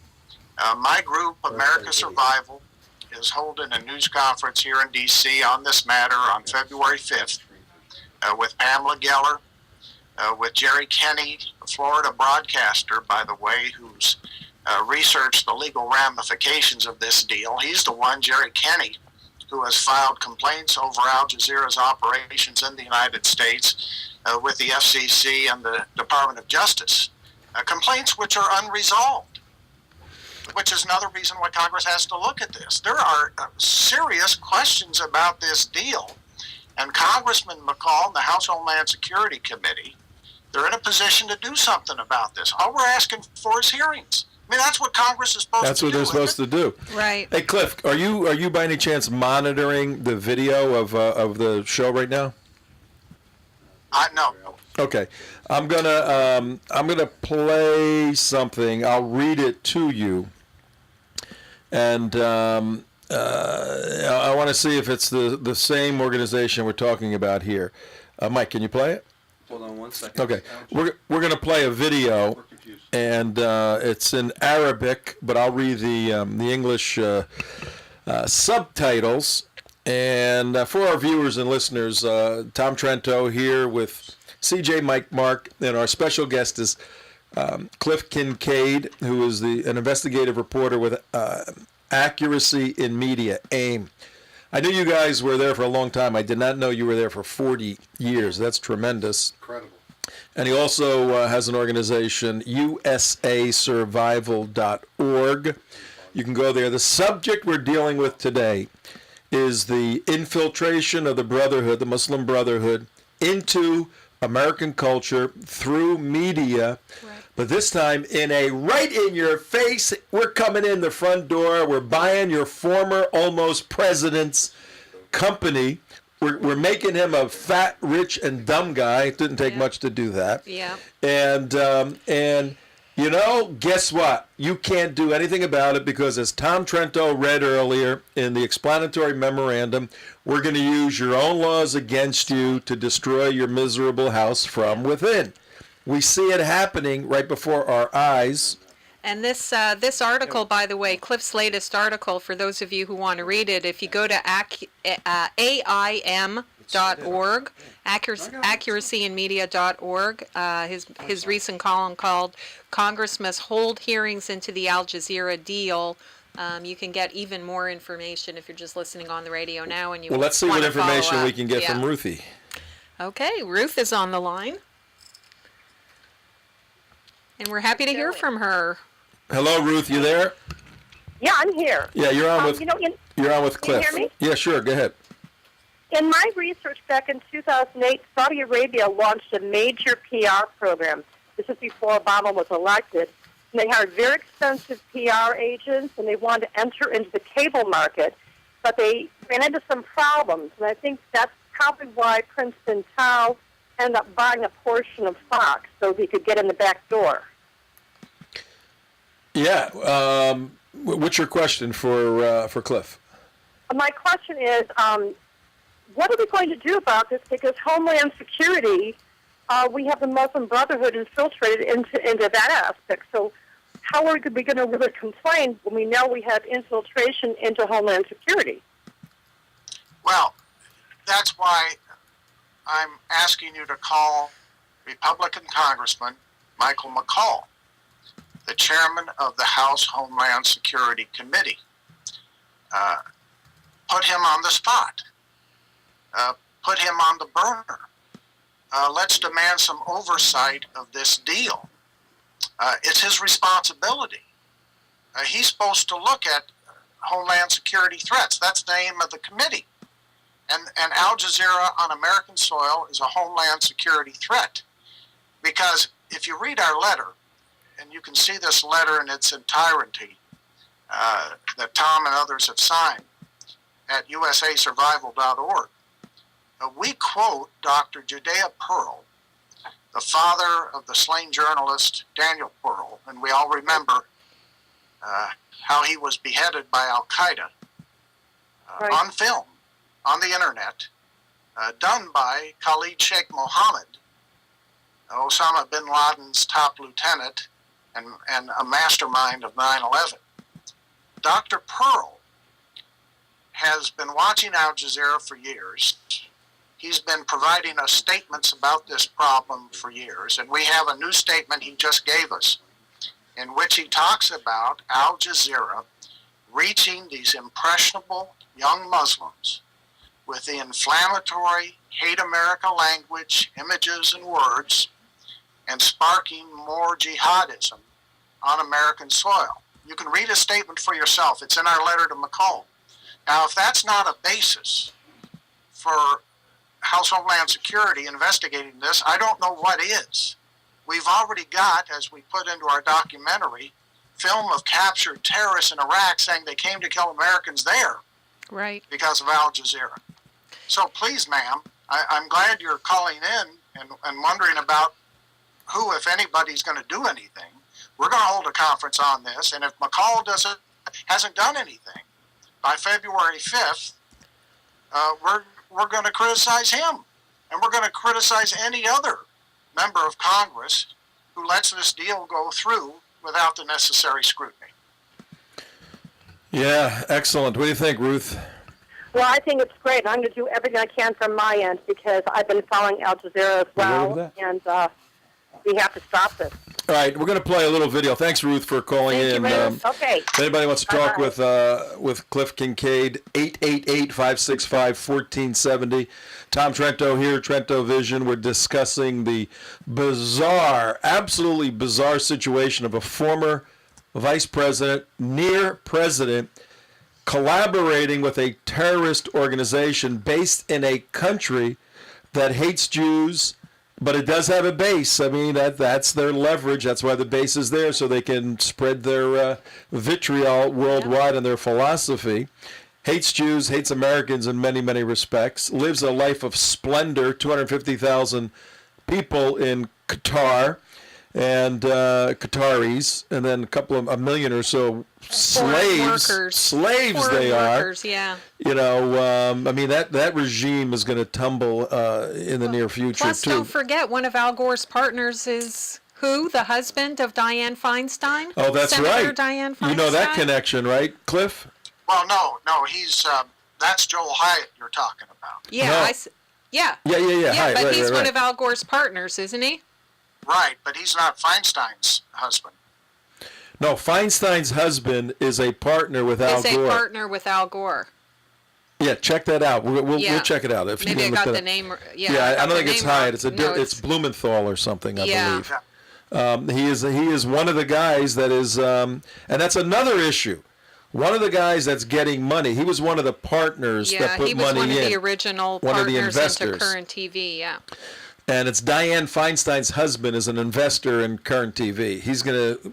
My group, America Survival, is holding a news conference here in D.C. on this matter on February 5th with Pamela Geller, with Jerry Kenney, a Florida broadcaster, by the way, who's researched the legal ramifications of this deal. He's the one, Jerry Kenney, who has filed complaints over Al Jazeera's operations in the United States with the FCC and the Department of Justice. Complaints which are unresolved, which is another reason why Congress has to look at this. There are serious questions about this deal, and Congressman McCall and the House Homeland Security Committee, they're in a position to do something about this. All we're asking for is hearings. I mean, that's what Congress is supposed to do. That's what they're supposed to do. Right. Hey, Cliff, are you by any chance monitoring the video of the show right now? No. Okay, I'm gonna play something. I'll read it to you, and I want to see if it's the same organization we're talking about here. Mike, can you play it? Hold on 1 second. Okay, we're gonna play a video, and it's in Arabic, but I'll read the English subtitles. And for our viewers and listeners, Tom Trento here with CJ Mike Mark, and our special guest is Cliff Kincaid, who is an investigative reporter with Accuracy in Media, AIM. I knew you guys were there for a long time. I did not know you were there for 40 years. That's tremendous. Incredible. And he also has an organization, usasurvival.org. You can go there. The subject we're dealing with today is the infiltration of the Brotherhood, the Muslim Brotherhood, into American culture through media But this time in a right in your face, we're coming in the front door. We're buying your former almost president's company. We're making him a fat, rich, and dumb guy. It didn't take much to do that. Yeah. And you know, guess what? You can't do anything about it because, as Tom Trento read earlier in the explanatory memorandum, we're going to use your own laws against you to destroy your miserable house from within. We see it happening right before our eyes. And this article, by the way, Cliff's latest article, for those of you who want to read it, if you go to AIM.org, accuracyinmedia.org, his recent column called "Congress Must Hold Hearings into the Al Jazeera Deal." You can get even more information if you're just listening on the radio now. And you well, let's see what information we can get Yeah. from Ruthie. Okay, Ruth is on the line. And we're happy to hear from her. Hello, Ruth. You there? Yeah, I'm here. Yeah, you're on with you're on with Cliff. Can you hear me? Yeah, sure. Go ahead. In my research back in 2008, Saudi Arabia launched a major PR program. This is before Obama was elected. And they hired very expensive PR agents, and they wanted to enter into the cable market, but they ran into some problems. And I think that's probably why Princeton Tao ended up buying a portion of Fox so he could get in the back door. Yeah. What's your question for Cliff? My question is, what are we going to do about this? Because Homeland Security, we have the Muslim Brotherhood infiltrated into that aspect. So how are we going to really complain when we know we have infiltration into Homeland Security? Well, that's why I'm asking you to call Republican Congressman Michael McCaul, the chairman of the House Homeland Security Committee. Put him on the spot. Put him on the burner. Let's demand some oversight of this deal. It's his responsibility. He's supposed to look at Homeland Security threats. That's the aim of the committee. And Al Jazeera on American soil is a Homeland Security threat. Because if you read our letter, and you can see this letter in its entirety that Tom and others have signed at usasurvival.org, we quote Dr. Judea Pearl, the father of the slain journalist Daniel Pearl, and we all remember how he was beheaded by Al-Qaeda on film, on the internet, done by Khalid Sheikh Mohammed, Osama bin Laden's top lieutenant and a mastermind of 9/11. Dr. Pearl has been watching Al Jazeera for years. He's been providing us statements about this problem for years, and we have a new statement he just gave us in which he talks about Al Jazeera reaching these impressionable young Muslims with the inflammatory hate America language, images, and words, and sparking more jihadism on American soil. You can read a statement for yourself. It's in our letter to McCall. Now, if that's not a basis for House Homeland Security investigating this, I don't know what is. We've already got, as we put into our documentary, film of captured terrorists in Iraq saying they came to kill Americans there. Right. Because of Al Jazeera. So please, ma'am, I'm glad you're calling in and wondering about who, if anybody's going to do anything. We're going to hold a conference on this, and if McCall hasn't done anything by February 5th, we're going to criticize him, and we're going to criticize any other member of Congress who lets this deal go through without the necessary scrutiny. Yeah, excellent. What do you think, Ruth? Well, I think it's great. I'm going to do everything I can from my end because I've been following Al Jazeera as well, and we have to stop this. All right, we're going to play a little video. Thanks, Ruth, for calling in. Okay. If anybody wants to talk with Cliff Kincaid, 888-565-1470. Tom Trento here, Trento Vision. We're discussing the bizarre, absolutely bizarre situation of a former vice president, near president, collaborating with a terrorist organization based in a country that hates Jews, But it does have a base. I mean, that's their leverage. That's why the base is there, so they can spread their vitriol worldwide on their philosophy. Hates Jews, hates Americans in many, many respects. Lives a life of splendor. 250,000 people in Qatar and Qataris, and then a million or so slaves. Slaves they workers, are. Yeah. You know, I mean, that regime is going to tumble in the near future, Plus, too. don't forget, one of Al Gore's partners is who? The husband of Dianne Feinstein? Oh, that's Senator right. Dianne Feinstein? You know that connection, right, Cliff? Well, no, he's that's Joel Hyatt you're talking about. Yeah, No. yeah. Yeah. Hi, But right, he's right, one right. of Al Gore's partners, isn't he? Right, but he's not Feinstein's husband. No, Feinstein's husband is a partner with Al Is a Gore. partner with Al Gore. Yeah, check that out. We'll Yeah. check it out. If you Maybe I can got look the that up. name. Yeah, I got don't the think it's name wrong. Hyatt. It's No, it's Blumenthal or something, I Yeah. believe. He is one of the guys that is, and that's another issue. One of the guys that's getting money. He was one of the partners that put he was money one of in. the original One of the partners into investors. Current TV. Yeah. And it's Dianne Feinstein's husband is an investor in Current TV.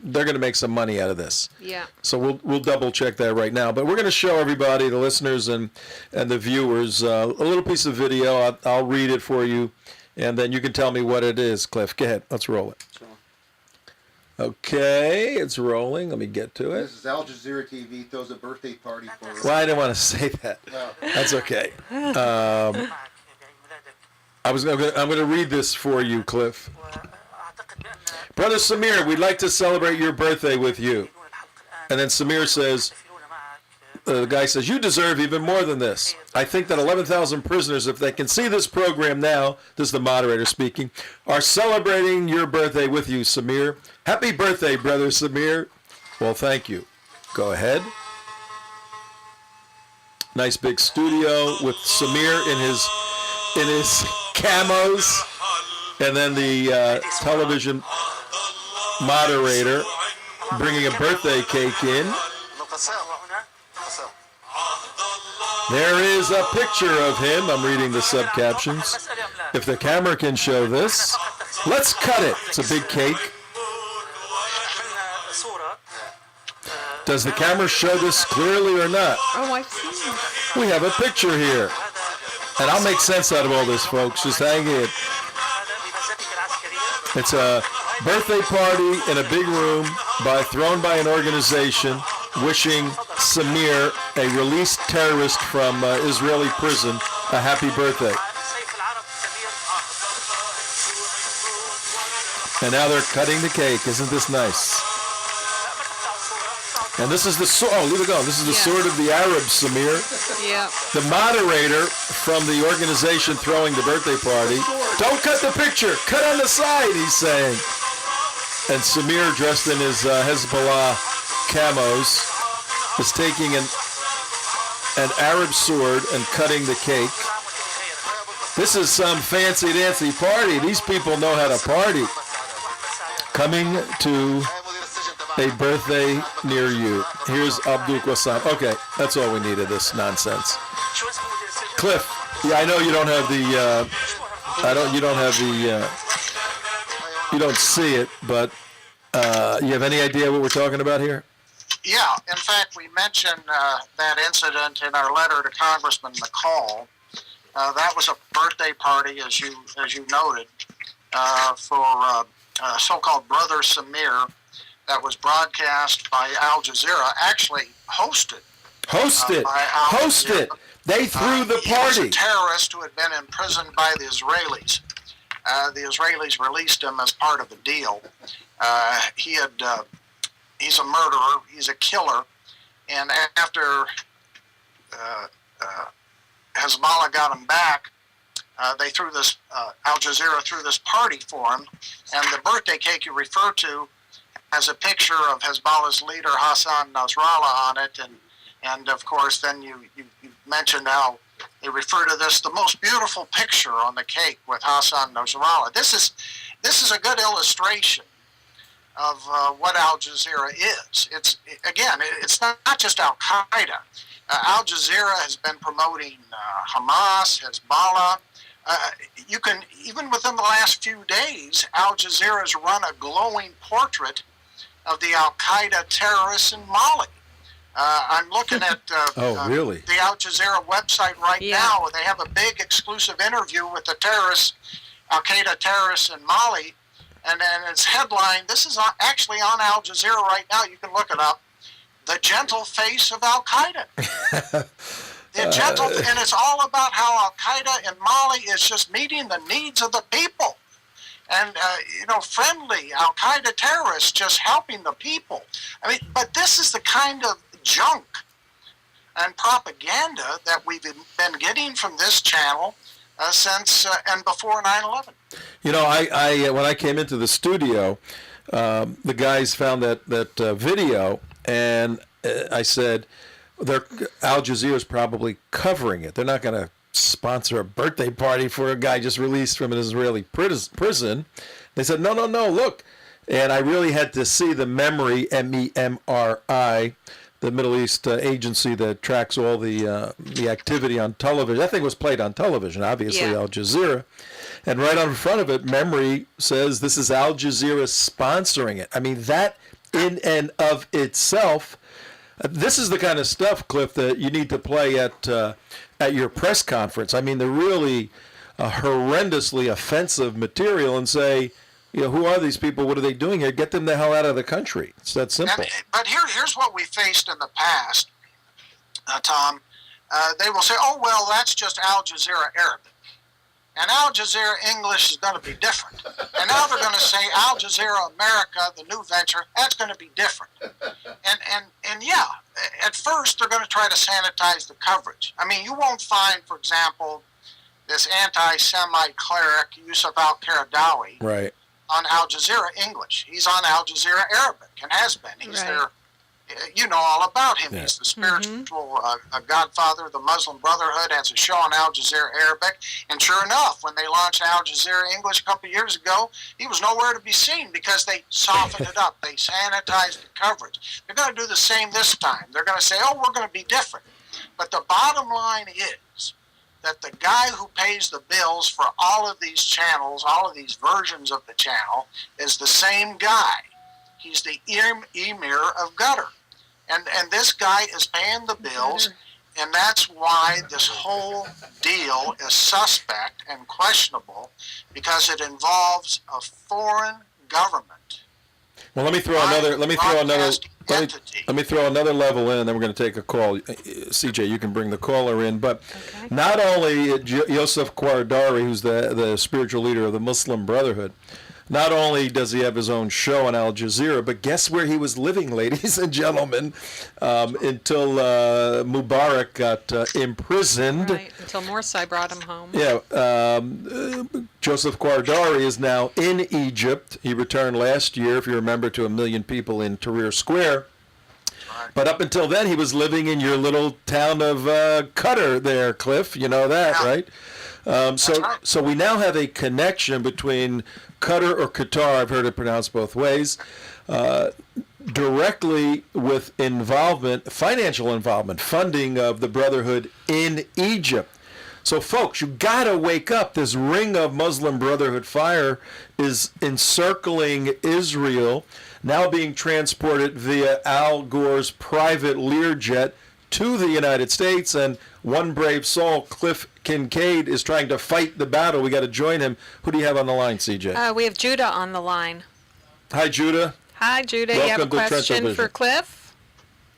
They're gonna make some money out of this. Yeah. So we'll double check that right now. But we're gonna show everybody, the listeners and the viewers, a little piece of video. I'll read it for you, and then you can tell me what it is. Cliff, go ahead. Let's roll it. Okay, it's rolling. Let me get to it. This is Al Jazeera TV throws a birthday party for. Well, I didn't want to say that. That's okay. I'm going to read this for you, Cliff. Brother Samir, we'd like to celebrate your birthday with you. And then Samir says, the guy says, you deserve even more than this. I think that 11,000 prisoners, if they can see this program now, this is the moderator speaking, are celebrating your birthday with you, Samir. Happy birthday, Brother Samir. Well, thank you. Go ahead. Nice big studio with Samir in his camos, and then the television moderator bringing a birthday cake in. There is a picture of him. I'm reading the subcaptions. If the camera can show this, let's cut it. It's a big cake. Does the camera show this clearly or not? Oh, I've seen it. We have a picture here. And I'll make sense out of all this, folks. Just hang in. It's a birthday party in a big room thrown by an organization wishing Samir, a released terrorist from Israeli prison, a happy birthday. And now they're cutting the cake. Isn't this nice? And this is the sword. Oh, leave it go. This is the sword of the Arabs, Samir. Yeah. The moderator from the organization throwing the birthday party. Don't cut the picture. Cut on the side, he's saying. And Samir, dressed in his Hezbollah camos, is taking an Arab sword and cutting the cake. This is some fancy-dancy party. These people know how to party. Coming to a birthday near you. Here's Abdul Qassam. Okay, that's all we needed, this nonsense. Cliff, yeah, I know you don't have you don't see it, but you have any idea what we're talking about here? Yeah, in fact, we mentioned that incident in our letter to Congressman McCall. That was a birthday party, as you noted, for so-called Brother Samir. That was broadcast by Al Jazeera, actually hosted. By Al Jazeera. They threw the He was party. a terrorist who had been imprisoned by the Israelis. The Israelis released him as part of a deal. He's a murderer. He's a killer. And after Hezbollah got him back, they threw this. Al Jazeera threw this party for him, and the birthday cake you refer to has a picture of Hezbollah's leader Hassan Nasrallah on it, and of course then you mentioned how they refer to this, the most beautiful picture on the cake with Hassan Nasrallah. This is a good illustration of what Al Jazeera is. It's not just Al Qaeda. Al Jazeera has been promoting Hamas, Hezbollah, You can, even within the last few days, Al Jazeera's run a glowing portrait of the Al-Qaeda terrorists in Mali. I'm looking at really? the Al Jazeera website right now. They have a big exclusive interview with the terrorists, Al-Qaeda terrorists in Mali. And then its headline, this is actually on Al Jazeera right now. You can look it up. The gentle face of Al-Qaeda. The gentle, and it's all about how Al-Qaeda in Mali is just meeting the needs of the people. And, friendly Al-Qaeda terrorists just helping the people. I mean, but this is the kind of junk and propaganda that we've been getting from this channel since and before 9/11. I when I came into the studio, the guys found that video, and I said, Al Jazeera's probably covering it. They're not going to sponsor a birthday party for a guy just released from an Israeli prison. They said, no, look. And I really had to see the MEMRI, MEMRI, the Middle East agency that tracks all the activity on television. I think it was played on television, obviously, Al Jazeera. And right on front of it, MEMRI says this is Al Jazeera sponsoring it. I mean, that in and of itself, this is the kind of stuff, Cliff, that you need to play at your press conference. I mean, the really horrendously offensive material, and say, who are these people? What are they doing here? Get them the hell out of the country. It's that simple. But here's what we faced in the past, Tom. They will say, oh, well, that's just Al Jazeera Arabic. And Al Jazeera English is going to be different. And now they're going to say Al Jazeera America, the new venture, that's going to be different. And yeah, at first they're going to try to sanitize the coverage. I mean, you won't find, for example, this anti-Semite cleric Yusuf al-Qaradawi on Al Jazeera English. He's on Al Jazeera Arabic and has been. He's there. You know all about him. He's the spiritual godfather of the Muslim Brotherhood, has a show on Al Jazeera Arabic. And sure enough, when they launched Al Jazeera English a couple of years ago, he was nowhere to be seen because they softened it up. They sanitized the coverage. They're going to do the same this time. They're going to say, oh, we're going to be different. But the bottom line is that the guy who pays the bills for all of these channels, all of these versions of the channel, is the same guy. He's the emir of Qatar. And this guy is paying the bills, and that's why this whole deal is suspect and questionable, because it involves a foreign government. Well, let me throw another level in, and then we're going to take a call. CJ, you can bring the caller in. But not only Yusuf Qaradawi, who's the spiritual leader of the Muslim Brotherhood, not only does he have his own show on Al Jazeera, but guess where he was living, ladies and gentlemen, until Mubarak got imprisoned. Right, until Morsi brought him home. Yeah, Joseph Qaradawi is now in Egypt. He returned last year, if you remember, to 1 million people in Tahrir Square. But up until then, he was living in your little town of Qatar there, Cliff. You know that, right? So we now have a connection between Qatar or Qatar, I've heard it pronounced both ways, directly with involvement, financial involvement, funding of the Brotherhood in Egypt. So folks, you gotta wake up. This ring of Muslim Brotherhood fire is encircling Israel, now being transported via Al Gore's private Learjet to the United States, and one brave soul, Cliff Kincaid, is trying to fight the battle. We got to join him. Who do you have on the line, CJ? We have Judah on the line. Hi, Judah. Hi, Judah. Welcome you have a to question for Cliff?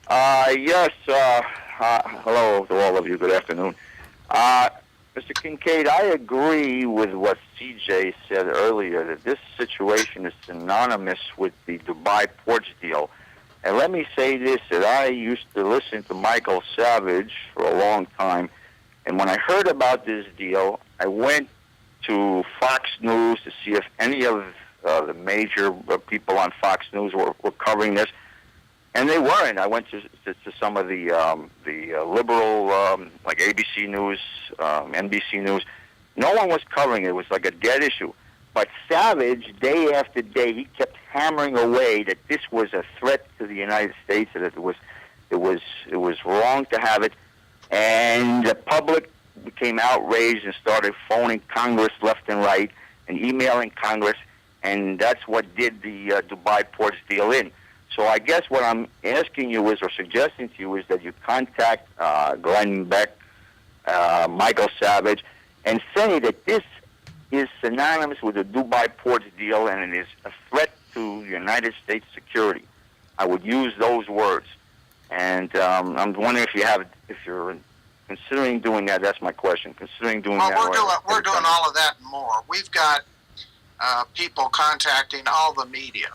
Yes. Hello to all of you. Good afternoon. Mr. Kincaid, I agree with what CJ said earlier, that this situation is synonymous with the Dubai ports deal. And let me say this, that I used to listen to Michael Savage for a long time, and when I heard about this deal, I went to Fox News to see if any of the major people on Fox News were covering this, and they weren't. I went to some of the liberal, like ABC News, NBC News. No one was covering it. It was like a dead issue. But Savage, day after day, he kept hammering away that this was a threat to the United States, that it was wrong to have it, and the public became outraged and started phoning Congress left and right and emailing Congress, and that's what did the Dubai Ports deal in. So I guess what I'm asking you is, or suggesting to you, is that you contact Glenn Beck, Michael Savage, and say that this is synonymous with the Dubai Ports deal and it is a threat to United States security. I would use those words. And I'm wondering if you're considering doing that. That's my question. Considering doing that. We're doing all of that and more. We've got people contacting all the media,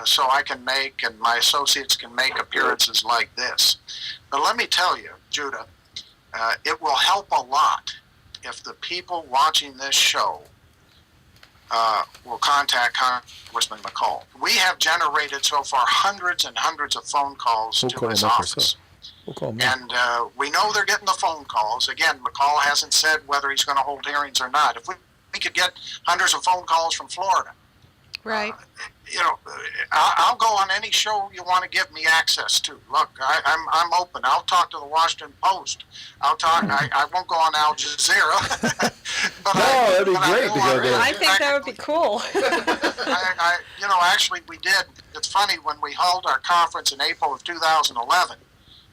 so I can make and my associates can make appearances like this. But let me tell you, Judah, it will help a lot if the people watching this show will contact Congressman McCall. We have generated so far hundreds and hundreds of phone calls to his office. We'll call me. And we know they're getting the phone calls. Again, McCall hasn't said whether he's going to hold hearings or not. If we could get hundreds of phone calls from Florida, right? I'll go on any show you want to give me access to. Look, I'm open. I'll talk to the Washington Post. I'll talk. I won't go on Al Jazeera. But that'd be great to go there. I think that would be cool. Actually, we did. It's funny, when we held our conference in April of 2011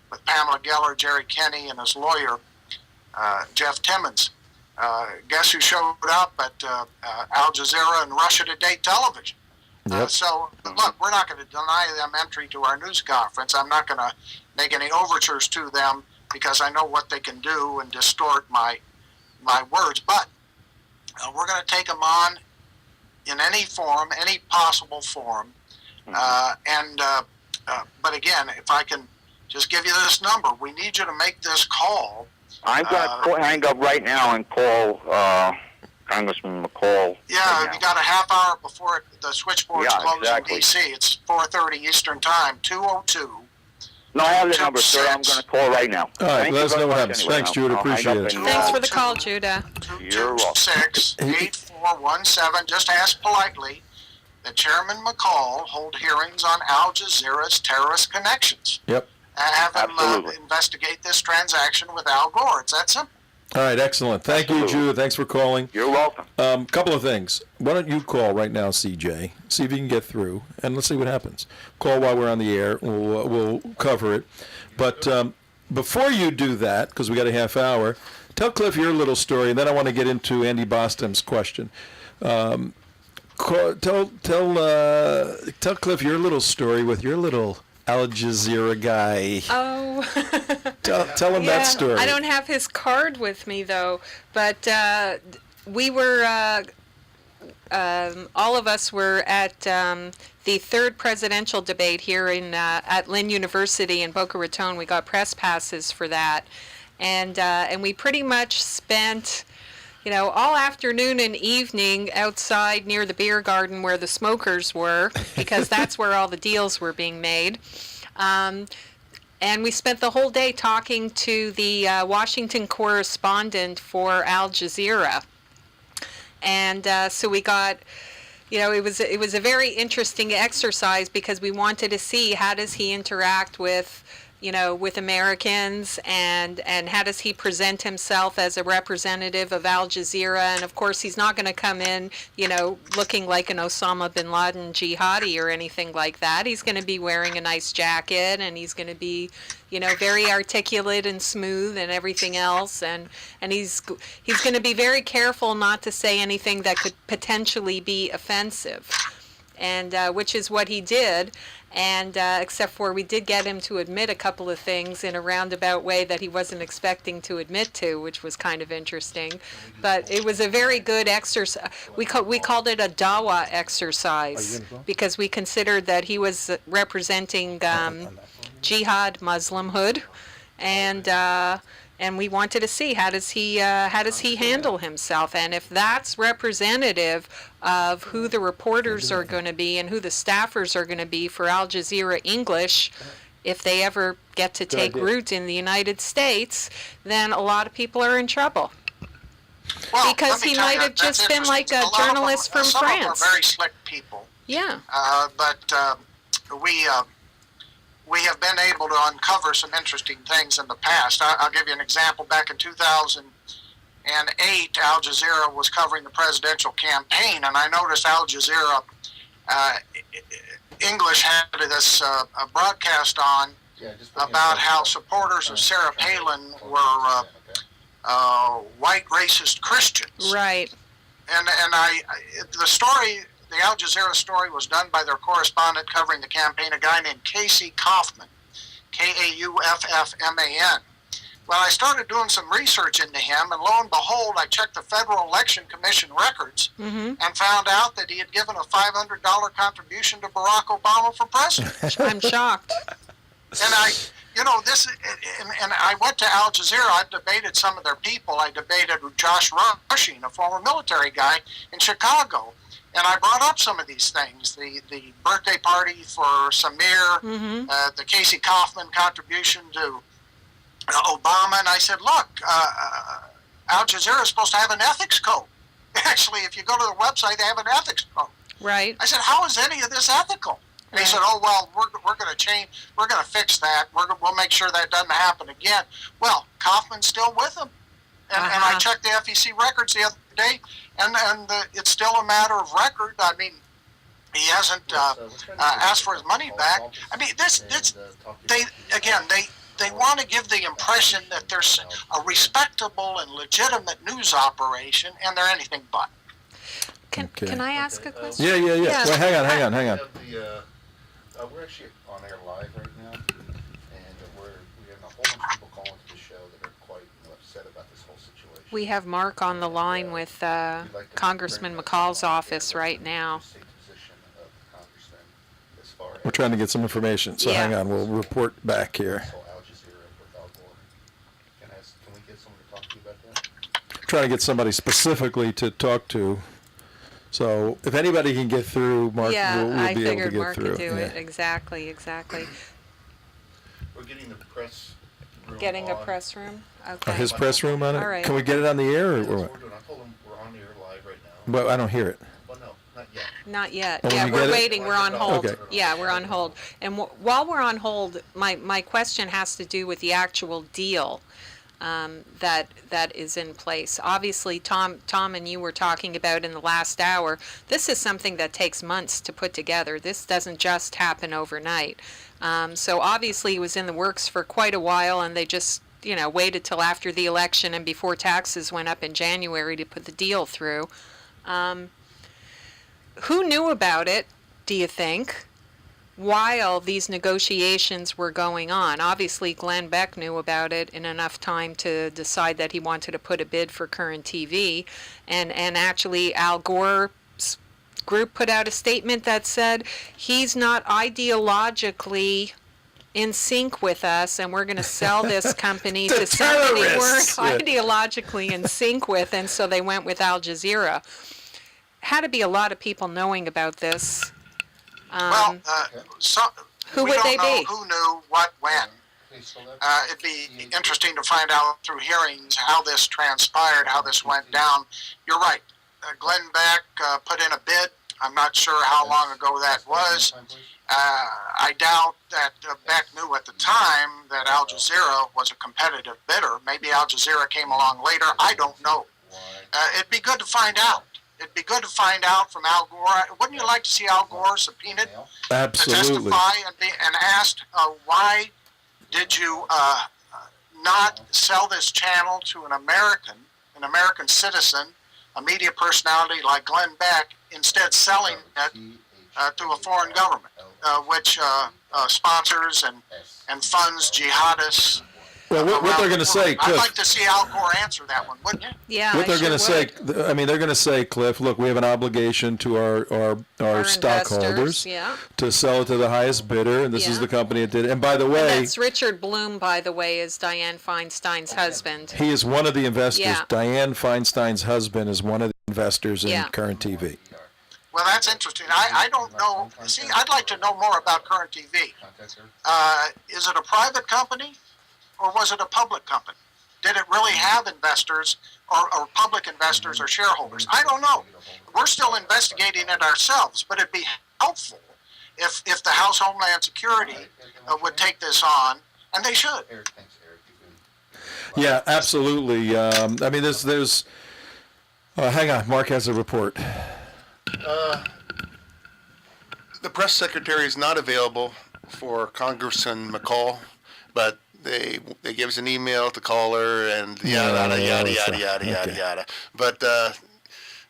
with Pamela Geller, Jerry Kenney, and his lawyer, Jeff Timmons. Guess who showed up at Al Jazeera and Russia Today television? Yep. So, look, we're not going to deny them entry to our news conference. I'm not going to make any overtures to them because I know what they can do and distort my words. But we're going to take them on in any form, any possible form. But again, if I can just give you this number, we need you to make this call. I'm going to hang up right now and call Congressman McCall. Yeah, right you got a half hour before the switchboards close exactly. in D.C. It's 4:30 Eastern Time, 202. No, I have the number, sir. I'm going to call right now. All right, let us know what happens. Thanks, Judah. Appreciate it. Thanks for the call, Judah. 226-8417. Just ask politely that Chairman McCall hold hearings on Al Jazeera's terrorist connections. Yep. And have him investigate this transaction with Al Gore. It's that simple. All right, excellent. Thank you, Judah. Thanks for calling. You're welcome. Couple of things. Why don't you call right now, CJ? See if you can get through, and let's see what happens. Call while we're on the air. We'll cover it. But before you do that, because we got a half hour, tell Cliff your little story, and then I want to get into Andy Bostom's question. Tell Cliff your little story with your little Al Jazeera guy. Oh. Tell him that story. I don't have his card with me, though, but we were, all of us were at the third presidential debate here at Lynn University in Boca Raton. We got press passes for that, and we pretty much spent all afternoon and evening outside near the beer garden where the smokers were, because that's where all the deals were being made. And we spent the whole day talking to the Washington correspondent for Al Jazeera. And so we got, it was a very interesting exercise because we wanted to see how does he interact with Americans, and how does he present himself as a representative of Al Jazeera. And of course he's not going to come in, looking like an Osama bin Laden jihadi or anything like that. He's going to be wearing a nice jacket, and he's going to be, very articulate and smooth and everything else. And he's going to be very careful not to say anything that could potentially be offensive. And which is what he did. And except for we did get him to admit a couple of things in a roundabout way that he wasn't expecting to admit to, which was kind of interesting. But it was a very good exercise. We called it a dawa exercise because we considered that he was representing jihad Muslimhood, and we wanted to see how does he handle himself, and if that's representative of who the reporters are going to be and who the staffers are going to be for Al Jazeera English, if they ever get to take root in the United States, then a lot of people are in trouble. Well, because he might have just been like a journalist from some France. Some of them are very slick people. Yeah. But we have been able to uncover some interesting things in the past. I'll give you an example. Back in 2008, and 8, Al Jazeera was covering the presidential campaign, and I noticed Al Jazeera English had this broadcast on about how supporters of Sarah Palin were white racist Christians. Right. And the Al Jazeera story was done by their correspondent covering the campaign, a guy named Casey Kaufman, Kauffman. Well, I started doing some research into him, and lo and behold, I checked the Federal Election Commission records and found out that he had given a $500 contribution to Barack Obama for president. I'm shocked. And I went to Al Jazeera. I've debated some of their people. I debated Josh Rushing, a former military guy in Chicago. And I brought up some of these things, the birthday party for Samir, the Casey Kaufman contribution to Obama, and I said, look, Al Jazeera is supposed to have an ethics code. Actually, if you go to their website, they have an ethics code. Right. I said, how is any of this ethical? And he said, oh, well, we're going to change, we're going to fix that. We'll make sure that doesn't happen again. Well, Kaufman's still with them. And I checked the FEC records the other day, and it's still a matter of record. I mean, he hasn't asked for his money back. I mean, they want to give the impression that there's a respectable and legitimate news operation, and they're anything but. Can I ask a question? Yeah. Well, hang on. We're actually on air live right now, and we have a whole bunch of people calling to the show that are quite upset about this whole situation. We have Mark on the line with Congressman McCall's office right now. We're trying to get some information, so hang on. We'll report back here. Trying to get somebody specifically to talk to. So if anybody can get through, Mark will be able to get Mark through. Could do it. Exactly. We're getting the press room Getting on. a press room? Okay. His press room on it? All right. Can we get it on the air? Or That's what? what we're doing. I told him we're on the air live right now. But I don't hear it. Well, no, not yet. Not yet. Oh, when Yeah, you we're get it? waiting. We're on hold. Okay. Yeah, we're on hold. And while we're on hold, my question has to do with the actual deal that is in place. Obviously, Tom and you were talking about in the last hour, this is something that takes months to put together. This doesn't just happen overnight. So obviously it was in the works for quite a while, and they just waited till after the election and before taxes went up in January to put the deal through. Who knew about it, do you think, while these negotiations were going on? Obviously, Glenn Beck knew about it in enough time to decide that he wanted to put a bid for Current TV. And actually, Al Gore's group put out a statement that said he's not ideologically in sync with us, and we're going to sell this company to somebody we're ideologically in sync with, and so they went with Al Jazeera. Had to be a lot of people knowing about this. Who would they be? Who knew what when. It'd be interesting to find out through hearings how this transpired, how this went down. You're right. Glenn Beck put in a bid. I'm not sure how long ago that was. I doubt that Beck knew at the time that Al Jazeera was a competitive bidder. Maybe Al Jazeera came along later. I don't know. It'd be good to find out. It'd be good to find out from Al Gore. Wouldn't you like to see Al Gore subpoenaed Absolutely. to testify and asked, why did you not sell this channel to an American citizen, a media personality like Glenn Beck, instead selling it to a foreign government, which sponsors and funds jihadists? Well, what they're going to say, Cliff. I'd like to see Al Gore answer that one, wouldn't you? Yeah. What they're going to say, I mean, they're going to say, Cliff, look, we have an obligation to our stockholders to sell it to the highest bidder, and this is the company that did it. And by the way, that's Richard Bloom, by the way, is Dianne Feinstein's husband. he is one of the investors. Yeah. Dianne Feinstein's husband is one of the investors in Current TV. Well, that's interesting. I don't know. See, I'd like to know more about Current TV. Is it a private company? Or was it a public company? Did it really have investors or public investors or shareholders? I don't know. We're still investigating it ourselves, but it'd be helpful if the House Homeland Security would take this on, and they should. Yeah, absolutely. I mean, there's. Hang on, Mark has a report. The press secretary is not available for Congressman McCall, but they give us an email to call her and yada yada. But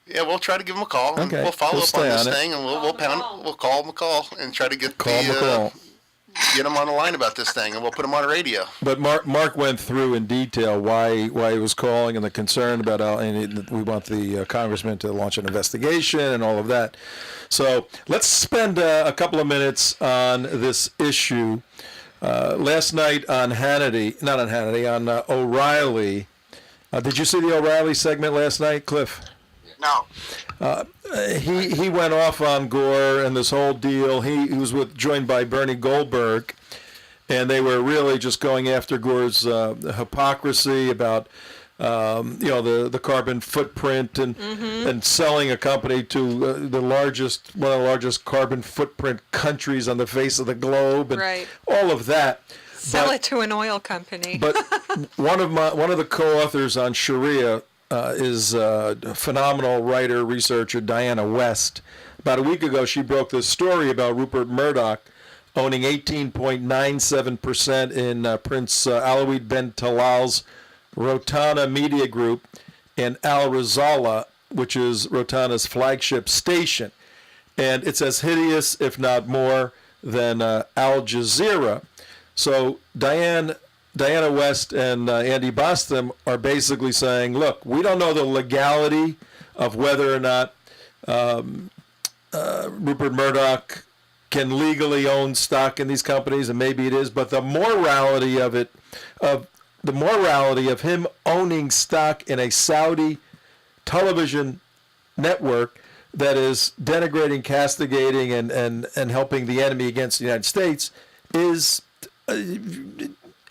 yeah, we'll try to give him a call and we'll follow up on this thing and we'll call McCall and try to get get him on the line about this thing and we'll put him on the radio. But Mark went through in detail why he was calling and the concern about we want the congressman to launch an investigation and all of that. So let's spend a couple of minutes on this issue. Last night on on O'Reilly. Did you see the O'Reilly segment last night, Cliff? No. He went off on Gore and this whole deal. He was joined by Bernie Goldberg, and they were really just going after Gore's hypocrisy about the carbon footprint and selling a company to one of the largest carbon footprint countries on the face of the globe, and all of that. Sell it to an oil company. But one of the co-authors on Sharia is a phenomenal writer, researcher, Diana West. About a week ago, she broke this story about Rupert Murdoch owning 18.97% in Prince Alawid bin Talal's Rotana Media Group and Al Razala, which is Rotana's flagship station. And it's as hideous, if not more, than Al Jazeera. So Diana West and Andy Boston are basically saying, look, we don't know the legality of whether or not Rupert Murdoch can legally own stock in these companies, and maybe it is, but the morality of him owning stock in a Saudi television network that is denigrating, castigating, and helping the enemy against the United States is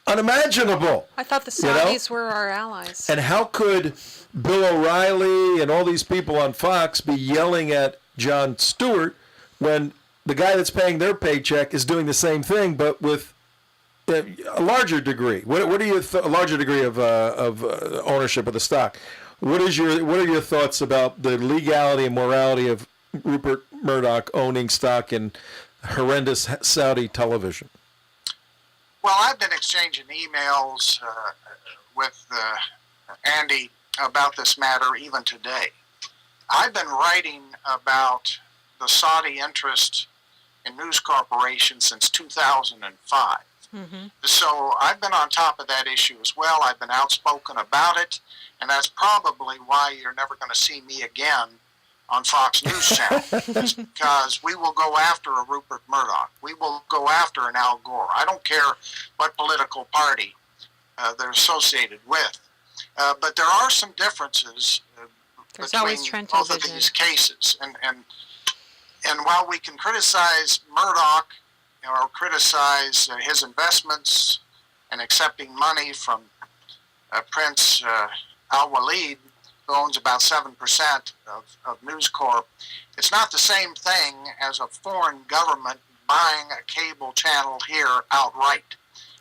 unimaginable. I thought the Saudis were our allies. And how could Bill O'Reilly and all these people on Fox be yelling at Jon Stewart when the guy that's paying their paycheck is doing the same thing, but with a larger degree? What are your a larger degree of ownership of the stock? What are your thoughts about the legality and morality of Rupert Murdoch owning stock in horrendous Saudi television? Well, I've been exchanging emails with Andy about this matter even today. I've been writing about the Saudi interest in News Corporation since 2005. So I've been on top of that issue as well. I've been outspoken about it, and that's probably why you're never going to see me again on Fox News Channel, is because we will go after a Rupert Murdoch. We will go after an Al Gore. I don't care what political party they're associated with. But there are some differences between both of these cases. And while we can criticize Murdoch or criticize his investments and accepting money from Prince Al-Walid, who owns about 7% of News Corp, it's not the same thing as a foreign government buying a cable channel here outright.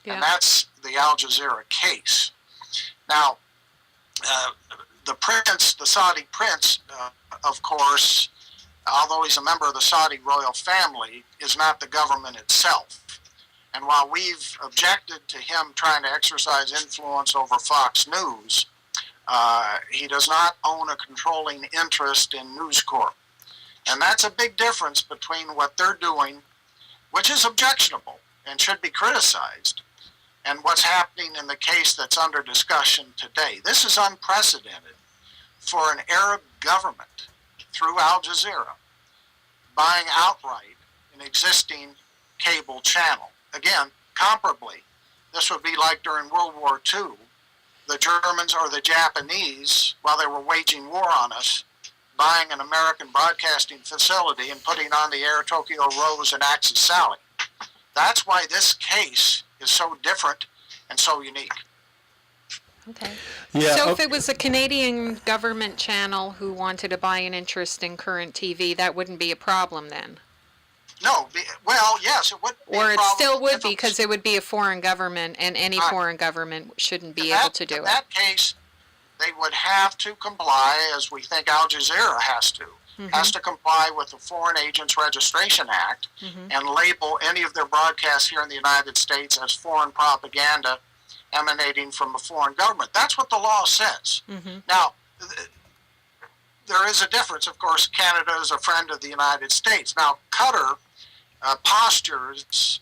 And that's the Al Jazeera case. Now, the Saudi prince, of course, although he's a member of the Saudi royal family, is not the government itself. And while we've objected to him trying to exercise influence over Fox News, he does not own a controlling interest in News Corp. And that's a big difference between what they're doing, which is objectionable and should be criticized, and what's happening in the case that's under discussion today. This is unprecedented for an Arab government through Al Jazeera buying outright an existing cable channel. Again, comparably, this would be like during World War II, the Germans or the Japanese, while they were waging war on us, buying an American broadcasting facility and putting on the air Tokyo Rose and Axis Sally. That's why this case is so different and so unique. Okay. So if it was a Canadian government channel who wanted to buy an interest in Current TV, that wouldn't be a problem then? No, well, yes, it would be. Or it still would be, because it would be a foreign government, and any foreign government shouldn't be able to do it. In that case, they would have to comply, as we think Al Jazeera has to. Has to comply with the Foreign Agents Registration Act and label any of their broadcasts here in the United States as foreign propaganda emanating from a foreign government. That's what the law says. Now, there is a difference. Of course, Canada is a friend of the United States. Now, Qatar postures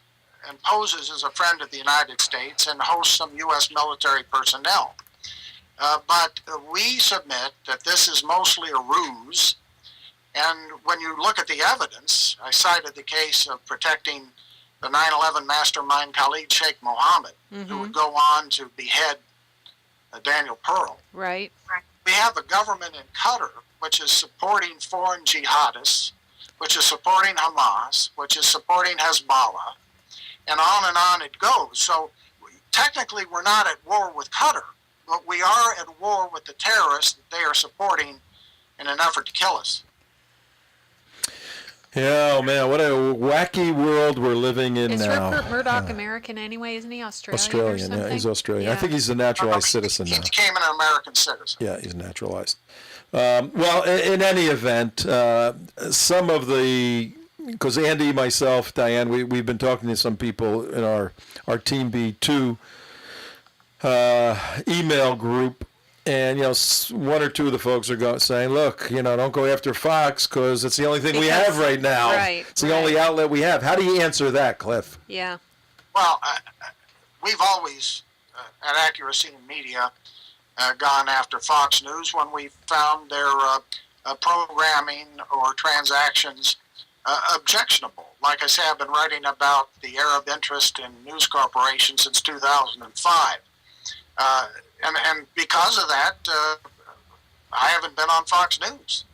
and poses as a friend of the United States and hosts some U.S. military personnel. But we submit that this is mostly a ruse. And when you look at the evidence, I cited the case of protecting the 9/11 mastermind Khalid Sheikh Mohammed, who would go on to behead Daniel Pearl. Right. We have a government in Qatar which is supporting foreign jihadists, which is supporting Hamas, which is supporting Hezbollah, and on it goes. So technically we're not at war with Qatar, but we are at war with the terrorists that they are supporting in an effort to kill us. Yeah, oh man, what a wacky world we're living in now. Is Rupert Murdoch American anyway? Isn't he Australian? Australian, or something? yeah, he's Australian. I think he's a naturalized citizen now. He became an American citizen. Yeah, he's naturalized. Well, in any event, some of the, because Andy, myself, Diane, we've been talking to some people in our Team B2 email group, and one or two of the folks are saying, look, don't go after Fox because it's the only thing we have right now. Right, it's the only outlet we have. How do you answer that, Cliff? Yeah. Well, we've always, at Accuracy in Media, gone after Fox News when we found their programming or transactions objectionable. Like I say, I've been writing about the Arab interest in News Corporation since 2005. And because of that, I haven't been on Fox News.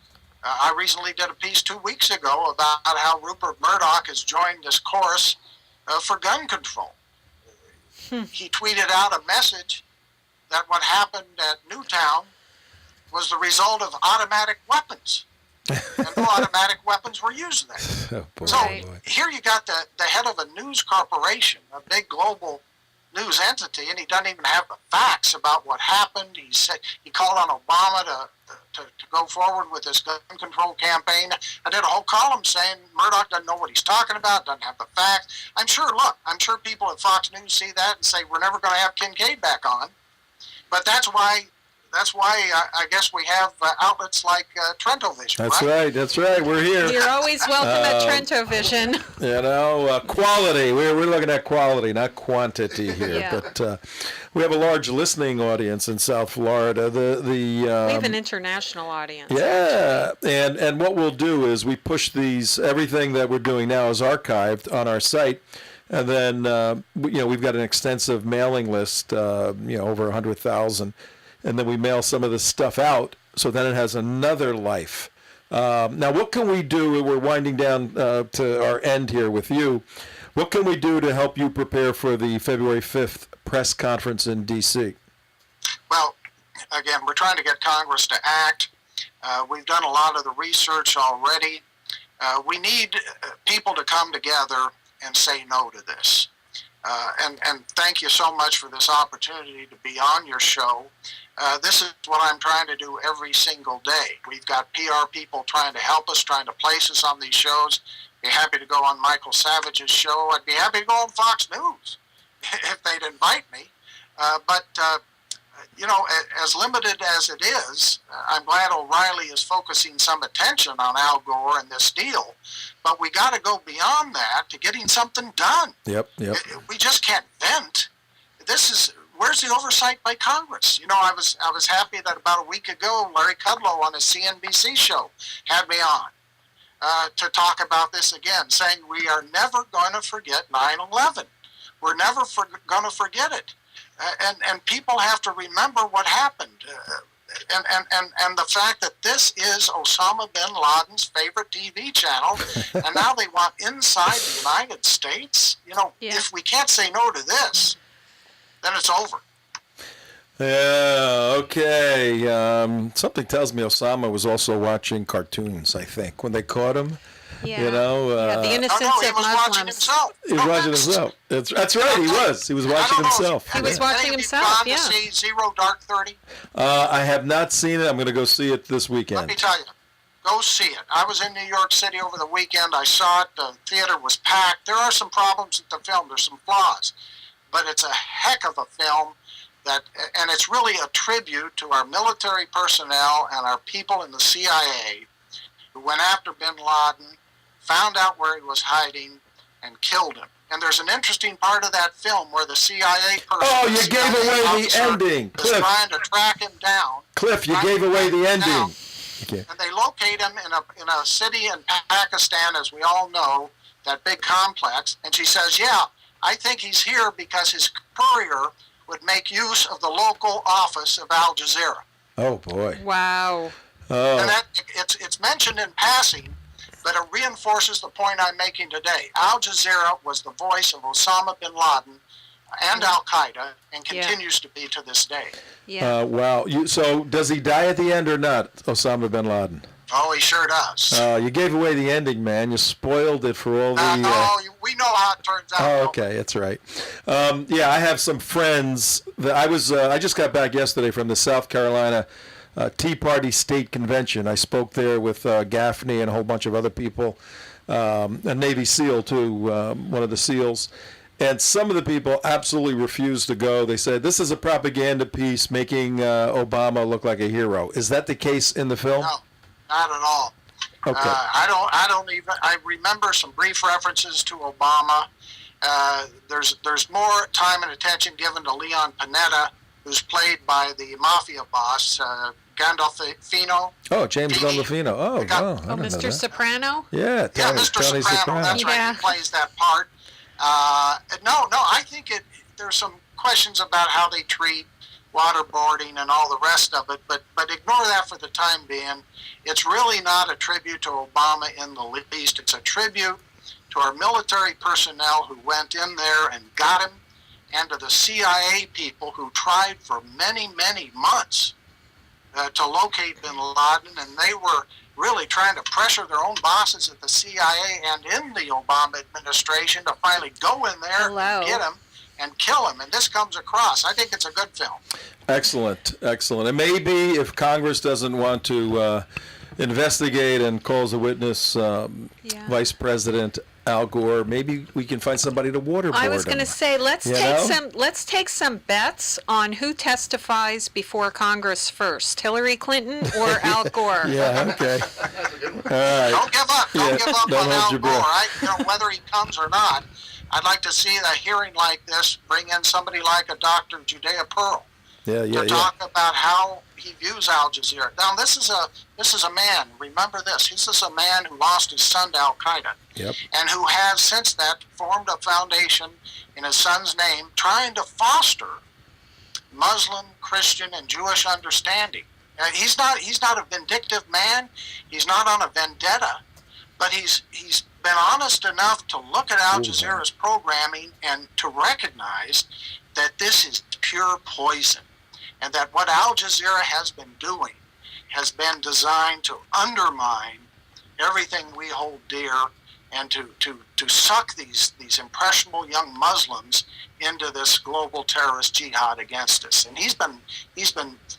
I recently did a piece 2 weeks ago about how Rupert Murdoch has joined this chorus for gun control. He tweeted out a message that what happened at Newtown was the result of automatic weapons. And no automatic weapons were used there. So here you got the head of a news corporation, a big global news entity, and he doesn't even have the facts about what happened. He said he called on Obama to go forward with this gun control campaign. I did a whole column saying Murdoch doesn't know what he's talking about, doesn't have the facts. I'm sure people at Fox News see that and say we're never going to have Kincaid back on. But that's why I guess we have outlets like Trento Vision. That's right. We're here. You're always welcome at Trento Vision. Quality. We're looking at quality, not quantity here. Yeah. But we have a large listening audience in South Florida. We have an international audience. Yeah, and what we'll do is we push everything that we're doing now is archived on our site. And then, we've got an extensive mailing list, over 100,000. And then we mail some of this stuff out, so then it has another life. Now, what can we do? We're winding down to our end here with you. What can we do to help you prepare for the February 5th press conference in D.C.? Well, again, we're trying to get Congress to act. We've done a lot of the research already. We need people to come together and say no to this. And thank you so much for this opportunity to be on your show. This is what I'm trying to do every single day. We've got PR people trying to help us, trying to place us on these shows. Be happy to go on Michael Savage's show. I'd be happy to go on Fox News if they'd invite me. But as limited as it is, I'm glad O'Reilly is focusing some attention on Al Gore and this deal. But we got to go beyond that to getting something done. Yep. We just can't vent. Where's the oversight by Congress? I was happy that about a week ago, Larry Kudlow on his CNBC show had me on to talk about this again, saying we are never going to forget 9/11. We're never going to forget it. And people have to remember what happened. And the fact that this is Osama bin Laden's favorite TV channel, and now they want inside the United States. If we can't say no to this, then it's over. Yeah, okay. Something tells me Osama was also watching cartoons, I think, when they caught him. Yeah. You know, the innocence he of was watching Muslims. himself. he was watching himself. That's right. He was. He was watching himself. He was Yeah. watching Any of you himself, gone yeah. to see Zero Dark 30? I have not seen it. I'm going to go see it this Let me weekend. tell you, go see it. I was in New York City over the weekend. I saw it. The theater was packed. There are some problems with the film. There's some flaws. But it's a heck of a film, and it's really a tribute to our military personnel and our people in the CIA who went after bin Laden, found out where he was hiding, and killed him. And there's an interesting part of that film where the CIA person... Oh, you gave away the ending, is Cliff. trying to track him down. Cliff, you gave away the ending. Okay. And they locate him in a city in Pakistan, as we all know, that big complex. And she says, yeah, I think he's here because his courier would make use of the local office of Al Jazeera. Oh, boy. Wow. Oh. And that it's mentioned in passing, but it reinforces the point I'm making today. Al Jazeera was the voice of Osama bin Laden and Al Qaeda, and continues to be to this day. Yeah. Wow. So does he die at the end or not, Osama bin Laden? Oh, he sure does. You gave away the ending, man. You spoiled it for all the... No, we know how it turns out. Oh, okay, that's right. Yeah, I have some friends that I just got back yesterday from the South Carolina Tea Party State Convention. I spoke there with Gaffney and a whole bunch of other people, a Navy SEAL too, one of the SEALs. And some of the people absolutely refused to go. They said, this is a propaganda piece making Obama look like a hero. Is that the case in the film? No, not at all. Okay. I remember some brief references to Obama. There's more time and attention given to Leon Panetta, who's played by the mafia boss, Gandolfino. Oh, James Gandolfino. Oh, wow. I didn't know Mr. that. Soprano? Yeah, Mr. Tony Soprano. That's right. He plays that part. No, I think there's some questions about how they treat waterboarding and all the rest of it, but ignore that for the time being. It's really not a tribute to Obama in the least. It's a tribute to our military personnel who went in there and got him, and to the CIA people who tried for many, many months to locate bin Laden, and they were really trying to pressure their own bosses at the CIA and in the Obama administration to finally go in there and get him and kill him. And this comes across. I think it's a good film. Excellent. And maybe if Congress doesn't want to investigate and calls a witness Vice President Al Gore, maybe we can find somebody to waterboard I was going to him. say let's take some bets on who testifies before Congress first, Hillary Clinton or Al Gore. Yeah, okay. All right. Don't give up. Don't give up don't on hold Al your Gore. breath. Whether he comes or not, I'd like to see a hearing like this bring in somebody like a Dr. Judea Pearl to talk about how he views Al Jazeera. Now, this is a man. Remember this. This is a man who lost his son to Al Qaeda, and who has since that formed a foundation in his son's name, trying to foster Muslim, Christian, and Jewish understanding. He's not a vindictive man. He's not on a vendetta, but he's been honest enough to look at Al Jazeera's programming and to recognize that this is pure poison, and that what Al Jazeera has been doing has been designed to undermine everything we hold dear, and to suck these impressionable young Muslims into this global terrorist jihad against us. And he's been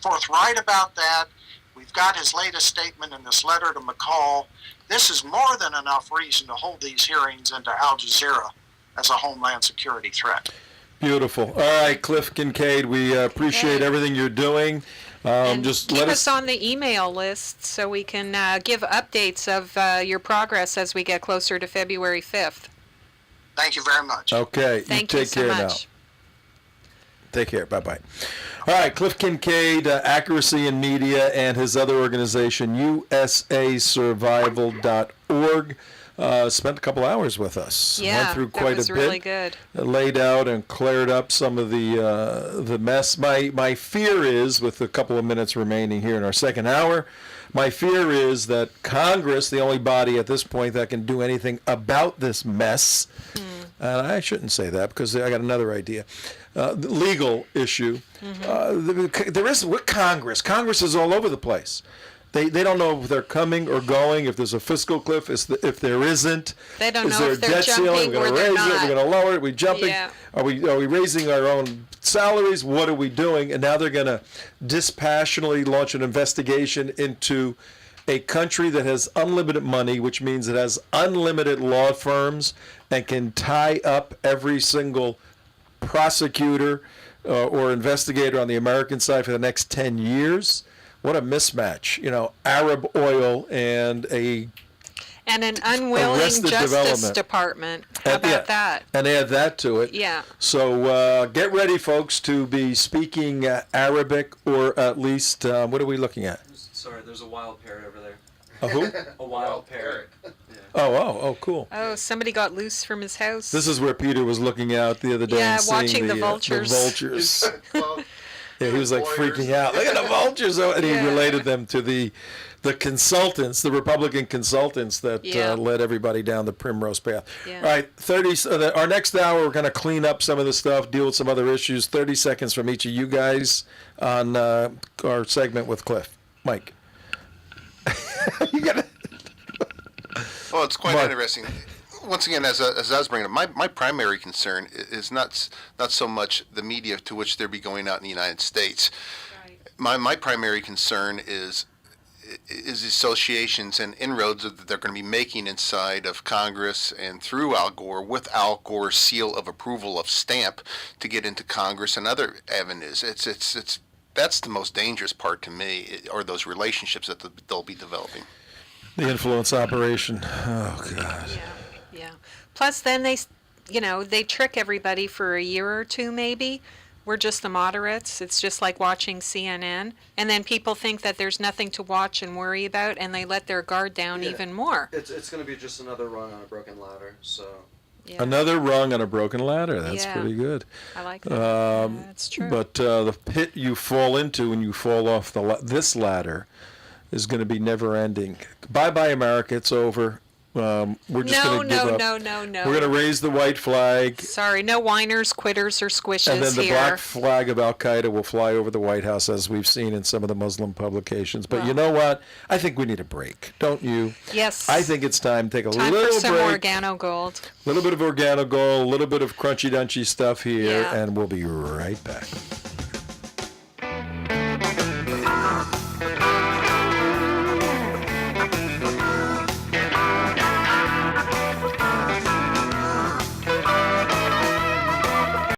forthright about that. We've got his latest statement in this letter to McCall. This is more than enough reason to hold these hearings into Al Jazeera as a homeland security threat. Beautiful. All right, Cliff Kincaid, we appreciate everything you're doing. Just Keep let us on the email list so we can give updates of your progress as we get closer to February 5th. Thank you very much. Okay, Thank you you take so care now. much. Take care. Bye-bye. All right, Cliff Kincaid, Accuracy in Media, and his other organization, usasurvival.org. Spent a couple hours with us. Yeah, went through that quite was a bit. really good. Laid out and cleared up some of the mess. My fear is, with a couple of minutes remaining here in our second hour, my fear is that Congress, the only body at this point that can do anything about this mess, and I shouldn't say that because I got another idea. The legal issue. There is with Congress. Congress is all over the place. They don't know if they're coming or going, if there's a fiscal cliff, if there isn't. They don't is know there if a they're debt ceiling? jumping We're or going to they're raise it. not. We're going to lower it. Are we jumping? Yeah. Are we raising our own salaries? What are we doing? And now they're going to dispassionately launch an investigation into a country that has unlimited money, which means it has unlimited law firms and can tie up every single prosecutor or investigator on the American side for the next 10 years. What a mismatch. Arab oil and an unwilling Arrested Justice Development. Department. How about that? And add that to it. Yeah. So get ready, folks, to be speaking Arabic, or at least, what are we looking at? Sorry, there's a wild parrot over there. A who? A wild parrot. Oh, cool. Oh, somebody got loose from his house. This is where Peter was looking out the other day Yeah, and seeing watching the vultures. The vultures. Yeah, he was like freaking out. Look at the vultures, and he related them to the consultants, the Republican consultants that led everybody down the primrose path. Yeah. All right, our next hour, we're going to clean up some of the stuff, deal with some other issues. 30 seconds from each of you guys on our segment with Cliff. Mike. Well, it's quite interesting. Once again, as I was bringing up, my primary concern is not so much the media to which they'll be going out in the United States. Right. My primary concern is associations and inroads that they're going to be making inside of Congress and through Al Gore, with Al Gore's seal of approval of stamp, to get into Congress and other avenues. It's that's the most dangerous part to me, are those relationships that they'll be developing. The influence operation. Oh, God. Yeah. Plus, then they trick everybody for a year or two, maybe. We're just the moderates. It's just like watching CNN. And then people think that there's nothing to watch and worry about, and they let their guard down even more. It's going to be just another rung on a broken ladder, so... Yeah. Another rung on a broken ladder. That's pretty good. I like that. That's true. But the pit you fall into when you fall off this ladder is going to be never ending. Bye-bye, America. It's over. We're just going to give up. No. We're going to raise the white flag. Sorry, no whiners, quitters, or squishes and then the here. black flag of Al-Qaeda will fly over the White House, as we've seen in some of the Muslim publications. But you know what? I think we need a break, don't you? Yes. I think it's time to take a Time little for some break. Organo Gold. A little bit of Organo Gold, a little bit of crunchy-dunchy stuff here, Yeah. and we'll be right back.